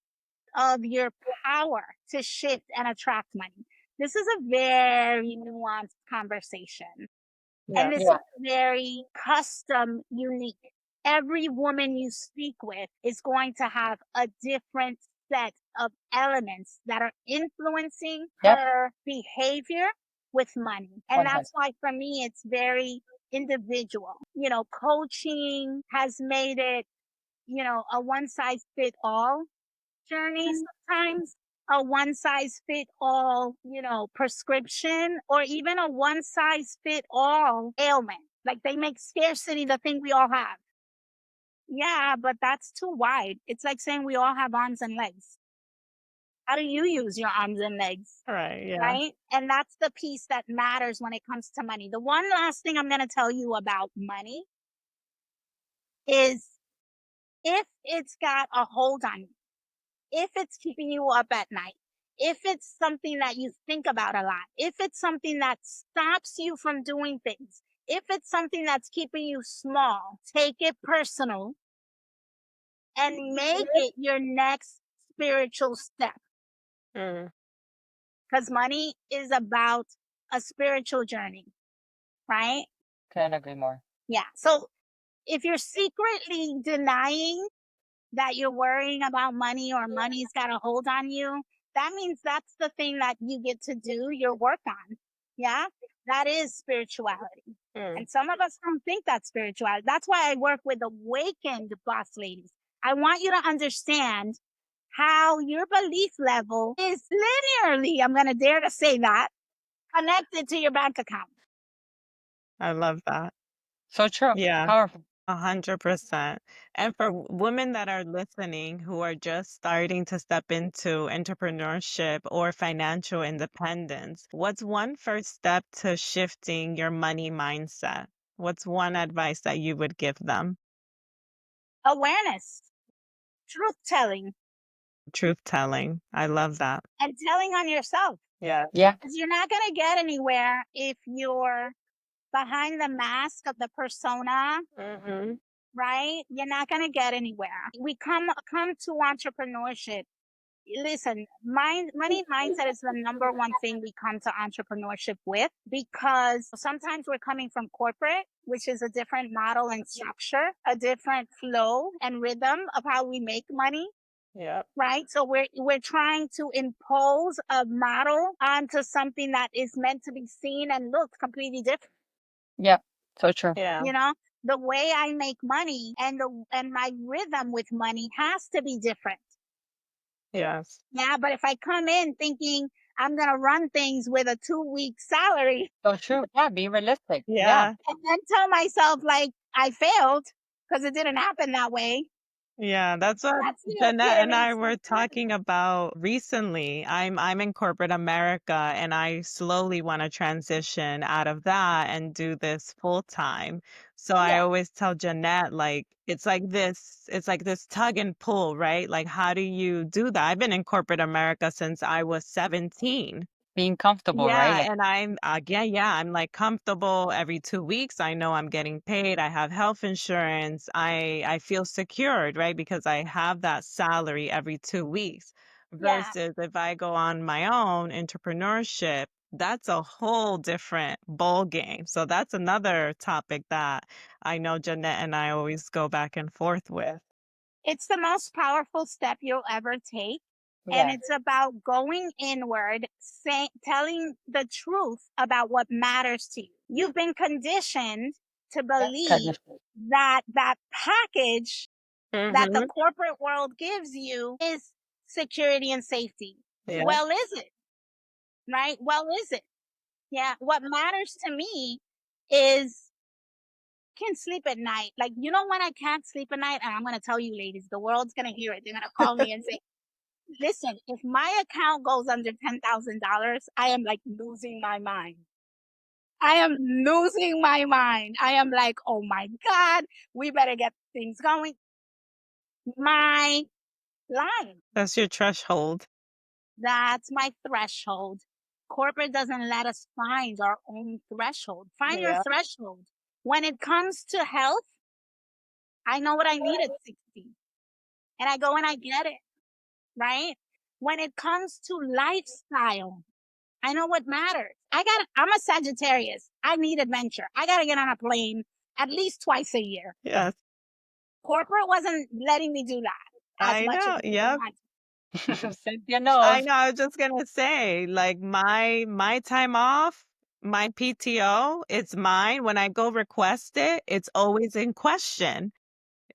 of your power to shift and attract money? This is a very nuanced conversation. And this Yeah. is very custom unique. Every woman you speak with is going to have a different set of elements that are influencing Yep. her behavior with money. And 100. that's why for me, it's very individual. You know, coaching has made it, a one size fit all journey sometimes, a one size fit all, prescription, or even a one size fit all ailment. Like, they make scarcity the thing we all have. Yeah, but that's too wide. It's like saying we all have arms and legs. How do you use your arms and legs? Right. Yeah. Right? And that's the piece that matters when it comes to money. The one last thing I'm going to tell you about money is, if it's got a hold on you, if it's keeping you up at night, if it's something that you think about a lot, if it's something that stops you from doing things, if it's something that's keeping you small, take it personal and make it your next spiritual step. Mm. Because money is about a spiritual journey, right? Couldn't agree more. Yeah. So if you're secretly denying that you're worrying about money, or money's got a hold on you, that means that's the thing that you get to do your work on. Yeah. That is spirituality. Mm. And some of us don't think that's spirituality. That's why I work with awakened boss ladies. I want you to understand how your belief level is linearly, I'm going to dare to say that, connected to your bank account. I love that. So true. Yeah. Powerful. 100%. And for women that are listening who are just starting to step into entrepreneurship or financial independence, what's one first step to shifting your money mindset? What's one advice that you would give them? Awareness, truth telling, Truth telling. I love that. and telling on yourself. Yeah. Yeah. Because you're not going to get anywhere if you're behind the mask of the persona, Mm-hmm. right? You're not going to get anywhere. We come to entrepreneurship. Listen, money mindset is the number one thing we come to entrepreneurship with, because sometimes we're coming from corporate, which is a different model and structure, a different flow and rhythm of how we make money. Yep. Right. So we're trying to impose a model onto something that is meant to be seen and looked completely different. Yep. So true. Yeah. You know, the way I make money and my rhythm with money has to be different. Yes. Yeah. But if I come in thinking I'm gonna run things with a 2 week salary So true. Yeah. Be realistic. Yeah. Yeah. and then tell myself like I failed because it didn't happen that way, Yeah, that's what that's the Jeanette and epitome of I were stupidity. talking about recently. I'm in corporate America and I slowly want to transition out of that and do this full time. So I Yeah. always tell Jeanette, like, it's like this tug and pull, right? Like, how do you do that? I've been in corporate America since I was 17. being comfortable, right? Yeah, Like, and I'm I'm like comfortable every 2 weeks. I know I'm getting paid. I have health insurance. I feel secured, right? Because I have that salary every 2 weeks. Yeah. Versus if I go on my own entrepreneurship, that's a whole different ball game. So that's another topic that I know Jeanette and I always go back and forth with. It's the most powerful step you'll ever take. And yeah, it's about going inward, telling the truth about what matters to you. You've been conditioned to yeah, believe that that package that the Mhm. corporate world gives you is security and safety. Yeah. Well, is it? Right? Well, is it? Yeah. What matters to me is can sleep at night. Like, you know, when I can't sleep at night, and I'm going to tell you, ladies, the world's going to hear it. They're going to call me and say, listen, if my account goes under $10,000, I am like losing my mind. I am losing my mind. I am like, oh my God, we better get things going. My line. That's your threshold. That's my threshold. Corporate doesn't let us find our own threshold. Find your Yeah. threshold. When it comes to health, I know what I need at 60 and I go and I get it, right? When it comes to lifestyle, I know what matters. I'm a Sagittarius. I need adventure. I got to get on a plane at least twice a year. Yes. Corporate wasn't letting me do that as I much as know. I Yep. want. Cynthia I knows. know, I was just gonna say, like my time off, my PTO, it's mine. When I go request it, it's always in question.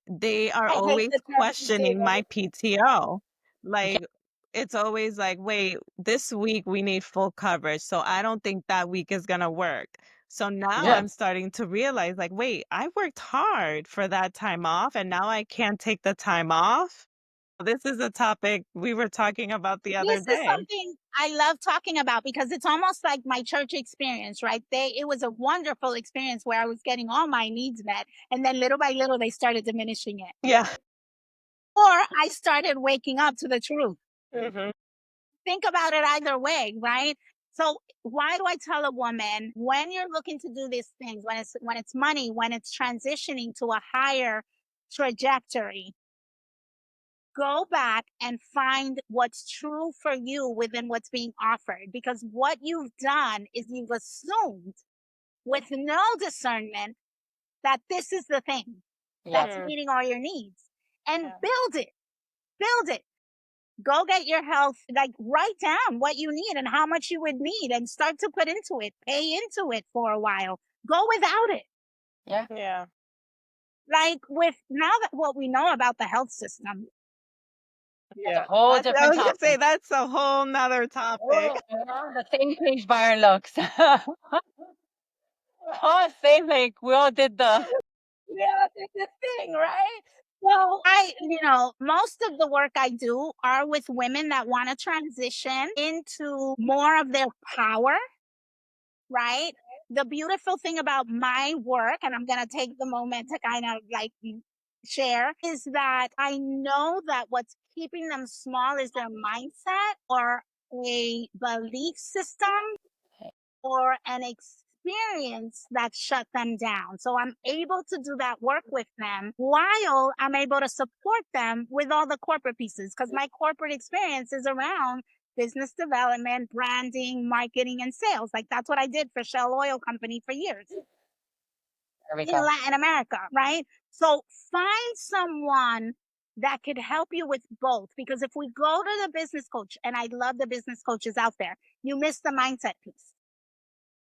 They are I hate always the term questioning PTO. my PTO. Okay. Like it's always like, wait, this week we need full coverage. So I don't think that week is gonna work. So now Yeah. I'm starting to realize like, wait, I worked hard for that time off and now I can't take the time off. This is a topic we were talking about the other This is day. something I love talking about because it's almost like my church experience, right? It was a wonderful experience where I was getting all my needs met, and then little by little they started diminishing it. Yeah. Or I started waking up to the truth. Mhm. Think about it either way, right? So why do I tell a woman when you're looking to do these things, when it's money, when it's transitioning to a higher trajectory, go back and find what's true for you within what's being offered. Because what you've done is you've assumed with no discernment that this is the thing Yeah. that's Mm. meeting all your needs. And Yeah. build it. Go get your health, like write down what you need and how much you would need and start to put into it, pay into it for a while. Go without it. Yeah. Yeah. Like with now that what we know about the health system, That's a Yeah. whole I different was gonna say topic. that's a whole nother topic. Oh, we're on the same page by our looks. Oh, same like we all did the yeah, that's the thing, right? Well, most of the work I do are with women that want to transition into more of their power, right? The beautiful thing about my work, and I'm going to take the moment to kind of like share, is that I know that what's keeping them small is their mindset or a belief system or an experience that shut them down. So I'm able to do that work with them while I'm able to support them with all the corporate pieces because my corporate experience is around business development, branding, marketing, and sales. Like that's what I did for Shell Oil Company for years there we in go. Latin America, right? So find someone that could help you with both because if we go to the business coach, and I love the business coaches out there, you miss the mindset piece.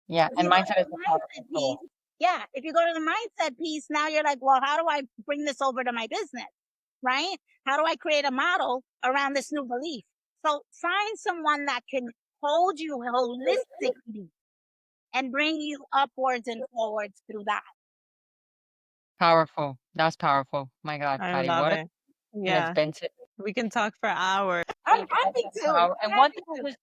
Yeah. If And you go to mindset is the a mindset powerful piece, tool. yeah, if you go to the mindset piece, now you're like, well, how do I bring this over to my business? Right? How do I create a model around this new belief? So find someone that can hold you holistically and bring you upwards and forwards through that. Powerful. That's powerful. My God, I Patty, love what it. and it's Yeah. been We can talk for hours. I'm happy to. power. I'm And one happy thing I to. was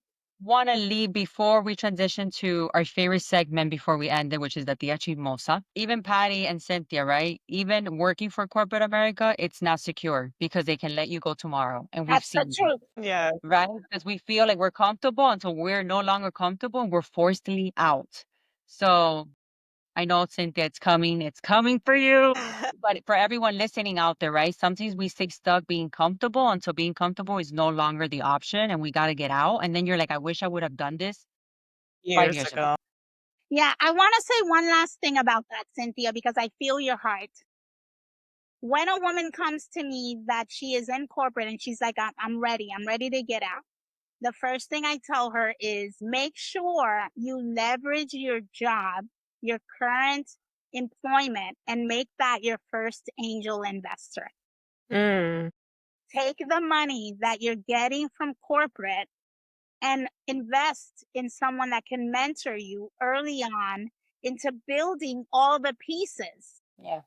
want to leave before we transition to our favorite segment before we end it, which is the Tia Chismosa. Even Patty and Cynthia, right? Even working for corporate America, it's not secure because they can let you go tomorrow. And we've That's the seen that, truth. Yeah. right? Because we feel like we're comfortable until we're no longer comfortable and we're forcedly out. So I know, Cynthia, it's coming for you. But for everyone listening out there, right? Sometimes we stay stuck being comfortable until being comfortable is no longer the option and we got to get out. And then you're like, I wish I would have done this 5 Years years ago. ago. Yeah, I want to say one last thing about that, Cynthia, because I feel your heart. When a woman comes to me that she is in corporate and she's like, I'm ready to get out. The first thing I tell her is make sure you leverage your job, your current employment, and make that your first angel investor. Mm. Take the money that you're getting from corporate and invest in someone that can mentor you early on into building all the pieces, Yeah.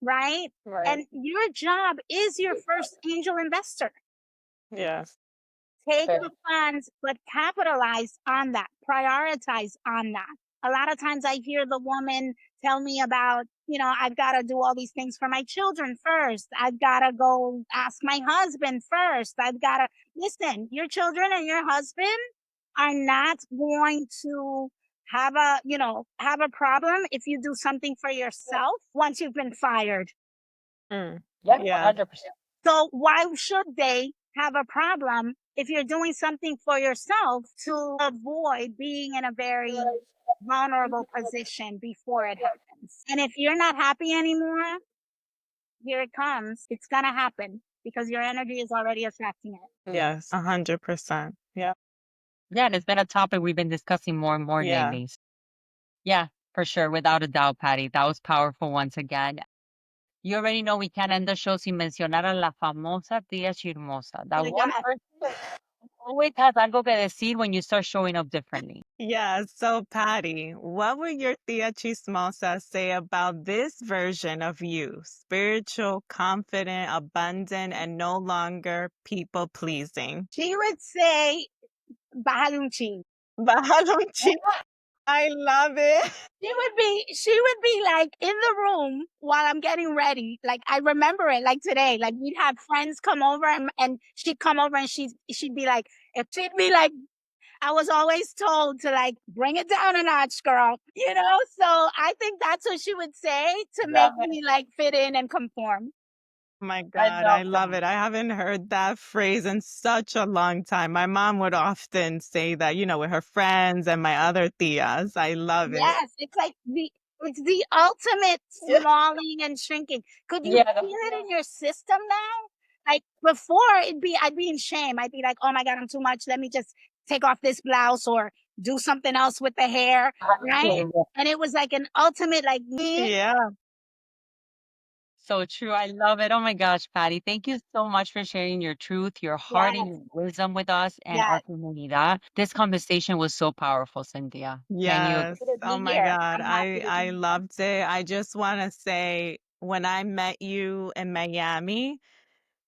right? Right. And your job is your first angel investor. Yes. Take Fair. the funds, but capitalize on that, prioritize on that. A lot of times I hear the woman tell me about, I've got to do all these things for my children first. I've got to go ask my husband first. I've got to listen, your children and your husband are not going to have a problem if you do something for yourself once you've been fired. Mm. Yeah, Yeah. 100%. So why should they have a problem if you're doing something for yourself to avoid being in a very vulnerable position before it happens? And if you're not happy anymore, here it comes. It's going to happen because your energy is already attracting it. Yes. 100%. Yeah. Yeah, and it's been a topic we've been discussing more and more Yeah. lately. Yeah, for sure. Without a doubt, Patty. That was powerful once again. You already know we can't end the show sin mencionar a la famosa tía chismosa. Oh That my one God. person always has algo que decir when you start showing up differently. Yeah. So, Patty, what would your Tia Chismosa say about this version of you? Spiritual, confident, abundant, and no longer people pleasing. She would say, "Bájale un chin." Bájalo, I love it. She would be like in the room while I'm getting ready. Like I remember it like today. Like we'd have friends come over and she'd come over and she'd be like, I was always told to like bring it down a notch, girl. So I think that's what she would say to make Love it. me like fit in and conform. Oh my I God, I love love that. it. I haven't heard that phrase in such a long time. My mom would often say that, with her friends and my other tias. I love it. Yes, it's the ultimate Yeah. smalling and shrinking. Could you Yeah, feel it in your system now? Like before, I'd be in shame. I'd be like, oh my God, I'm too much. Let me just take off this blouse or do something else with the hair, right? And it was like an ultimate, like, Yeah. so true. I love it. Oh my gosh, Patty. Thank you so much for sharing your truth, your heart, and yes, your wisdom with us and our yes. comunidad. This conversation was so powerful, Cynthia. Can you agree? Yes. Happy to Oh be my here. God. I'm happy to I be here. loved it. I just want to say when I met you in Miami,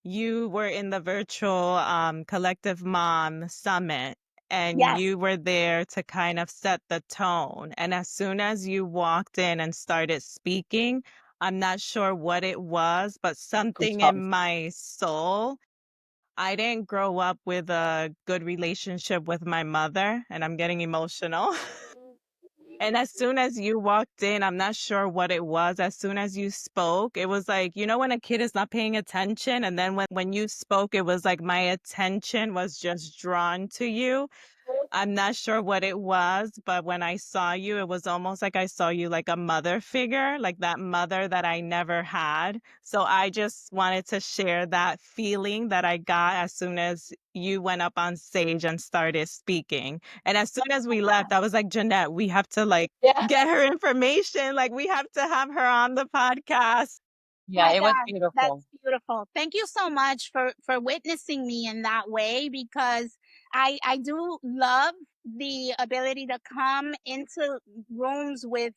you were in the virtual Collective Mom Summit, and Yes, you were there to kind of set the tone. And as soon as you walked in and started speaking, I'm not sure what it was, but something in Goosebumps. my soul. I didn't grow up with a good relationship with my mother, and I'm getting emotional. And as soon as you walked in, I'm not sure what it was. As soon as you spoke, it was like, when a kid is not paying attention, and then when you spoke, it was like my attention was just drawn to you. I'm not sure what it was, but when I saw you, it was almost like I saw you like a mother figure, like that mother that I never had. So I just wanted to share that feeling that I got as soon as you went up on stage and started speaking. And as soon as we left, I was like, Jeanette, we have to like Yeah. get her information. Like we have to have her on the podcast. oh Yeah, my it was God, beautiful. that's beautiful. Thank you so much for witnessing me in that way because I do love the ability to come into rooms with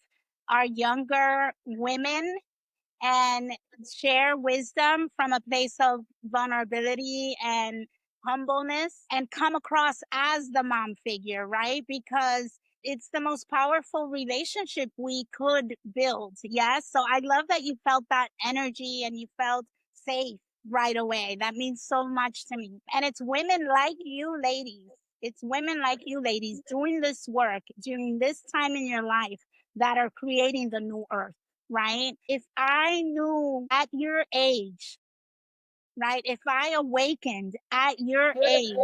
our younger women and share wisdom from a place of vulnerability and humbleness and come across as the mom figure, right? Because it's the most powerful relationship we could build. Yes. So I love that you felt that energy and you felt safe right away. That means so much to me. And it's women like you, ladies. It's women like you, ladies, doing this work during this time in your life that are creating the new earth, right? If I knew at your age, right? If I awakened at your age,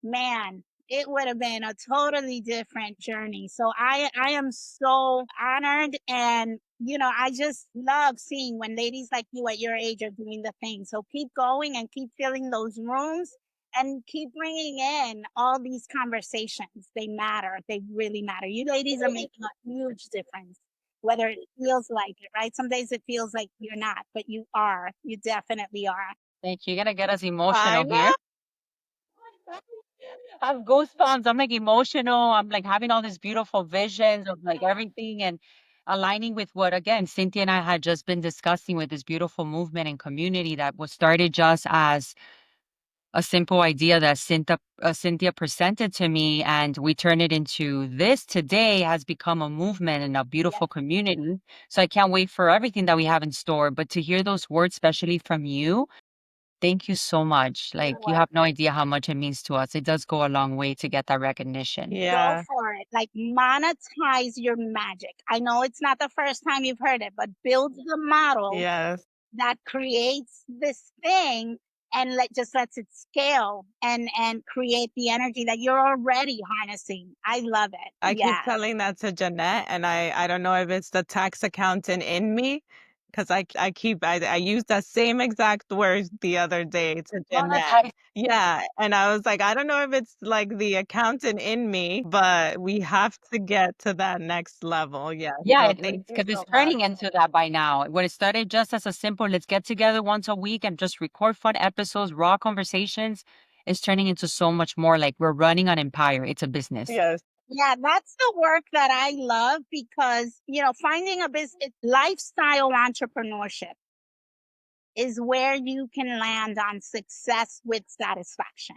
man, it would have been a totally different journey. So I am so honored, and I just love seeing when ladies like you at your age are doing the thing. So keep going and keep filling those rooms and keep bringing in all these conversations. They matter. They really matter. You ladies are making a huge difference. Whether it feels like it, right? Some days it feels like you're not, but you are. You definitely are. Thank you. You're gonna get us I emotional know. here. I have goosebumps. I'm like emotional. I'm like having all these beautiful visions of like everything and aligning with what again Cynthia and I had just been discussing with this beautiful movement and community that was started just as a simple idea that Cynthia presented to me, and we turned it into this today has become a movement and a Yes, beautiful community. So I can't wait for everything that we have in store. But to hear those words, especially from you, thank you so much. you're Like, you have no welcome. idea how much it means to us. It does go a long way to get that recognition. Go Yeah. for it. Like monetize your magic. I know it's not the first time you've heard it, but build the model Yes. that creates this thing and just lets it scale and create the energy that you're already harnessing. I love it. I keep Yes. telling that to Jeanette, and I don't know if it's the tax accountant in me, because I used that same exact words the other day to Jeanette. Monetize. Yeah, and I was like, I don't know if it's like the accountant in me, but we have to get to that next level. Yeah. Yeah, So it thank you because it's so much. turning into that by now. When it started just as a simple, let's get together once a week and just record fun episodes, raw conversations, is turning into so much more like we're running an empire. It's a business. Yes. Yeah, that's the work that I love because, finding a business, lifestyle entrepreneurship is where you can land on success with satisfaction,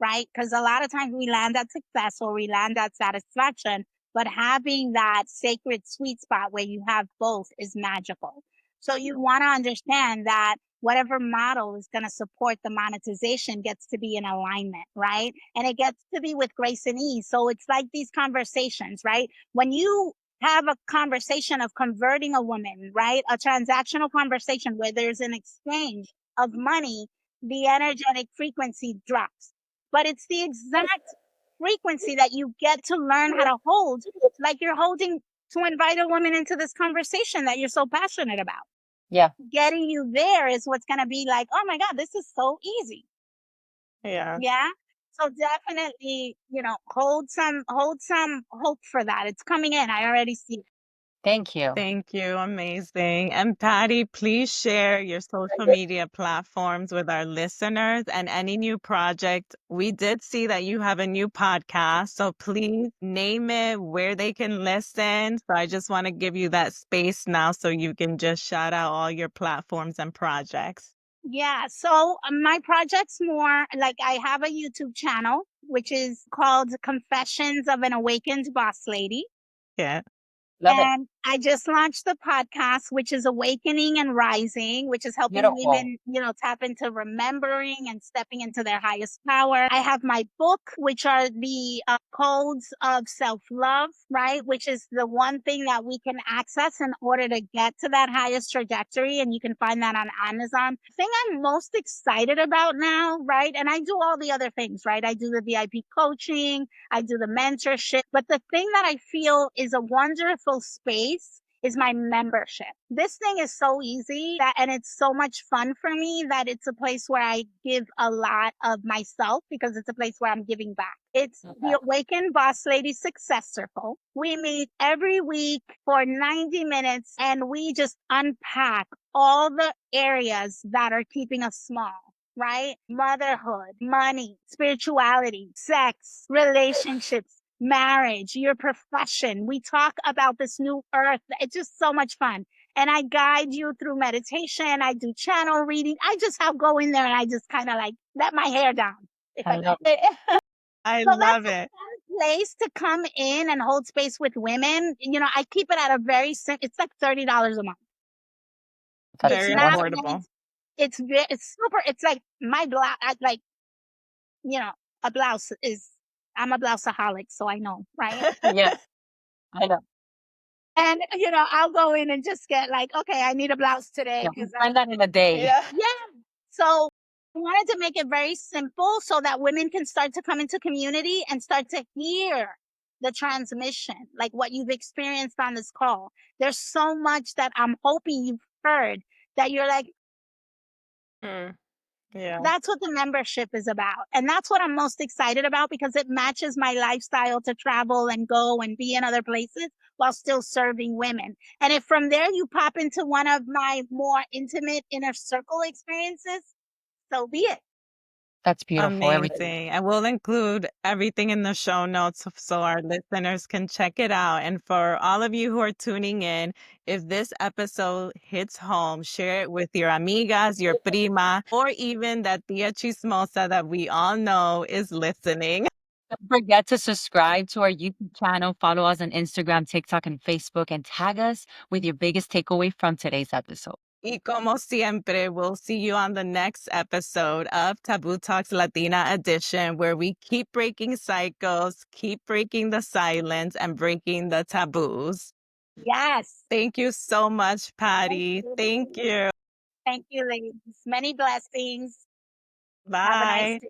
right? Because a lot of times we land at success or we land at satisfaction, but having that sacred sweet spot where you have both is magical. So you want to understand that whatever model is going to support the monetization gets to be in alignment, right? And it gets to be with grace and ease. So it's like these conversations, right? When you have a conversation of converting a woman, right? A transactional conversation where there's an exchange of money, the energetic frequency drops, but it's the exact frequency that you get to learn how to hold, like you're holding to invite a woman into this conversation that you're so passionate about. Yeah. Getting you there is what's going to be like, oh my God, this is so easy. Yeah. Yeah. So definitely, hold some hope for that. It's coming in. I already see it. Thank you. Thank you. Amazing. And Patty, please share your social media platforms with our listeners and any new project. We did see that you have a new podcast, so please name it, where they can listen. So I just want to give you that space now so you can just shout out all your platforms and projects. Yeah. So my project's more like I have a YouTube channel, which is called Confessions of an Awakened Boss Lady. Yeah. Love it. And I just launched the podcast, which is Awakening and Rising, which is helping Beautiful. women, tap into remembering and stepping into their highest power. I have my book, which are the codes of self love, right? Which is the one thing that we can access in order to get to that highest trajectory. And you can find that on Amazon. The thing I'm most excited about now, right? And I do all the other things, right? I do the VIP coaching, I do the mentorship. But the thing that I feel is a wonderful space is my membership. This thing is so easy and it's so much fun for me that it's a place where I give a lot of myself because it's a place where I'm giving back. It's Okay. the Awakened Boss Lady Success Circle. We meet every week for 90 minutes and we just unpack all the areas that are keeping us small, right? Motherhood, money, spirituality, sex, relationships, marriage, your profession. We talk about this new earth. It's just so much fun. and I guide you through meditation. I do channel reading. I just have go in there and I just kind of like let my hair down. If I I love may. I So that's love a it. fun place to come in and hold space with women. I keep it at a very it's like $30 a month. It's Very not awesome. affordable. it's super. It's like my blouse, like, you know, a blouse is, I'm a blouseaholic, so I know, right? Yes, I know. And, I'll go in and just get like, okay, I need a blouse today Yeah, we because find that in a day. Yeah. yeah. So I wanted to make it very simple so that women can start to come into community and start to hear the transmission, like what you've experienced on this call. There's so much that I'm hoping you've heard that you're like, Mm, yeah. that's what the membership is about. And that's what I'm most excited about because it matches my lifestyle to travel and go and be in other places while still serving women. And if from there you pop into one of my more intimate inner circle experiences, so be it. That's beautiful. Everything. Amazing. And we'll include everything in the show notes so our listeners can check it out. And for all of you who are tuning in, if this episode hits home, share it with your amigas, your prima, or even that tia chismosa that we all know is listening. Don't forget to subscribe to our YouTube channel, follow us on Instagram, TikTok, and Facebook, and tag us with your biggest takeaway from today's episode. Y como siempre, we'll see you on the next episode of Taboo Talks Latina Edition, where we keep breaking cycles, keep breaking the silence, and breaking the taboos. Yes. Thank you so much, Patty. Thank you. Thank you, ladies. Many blessings. Have a nice Bye. day.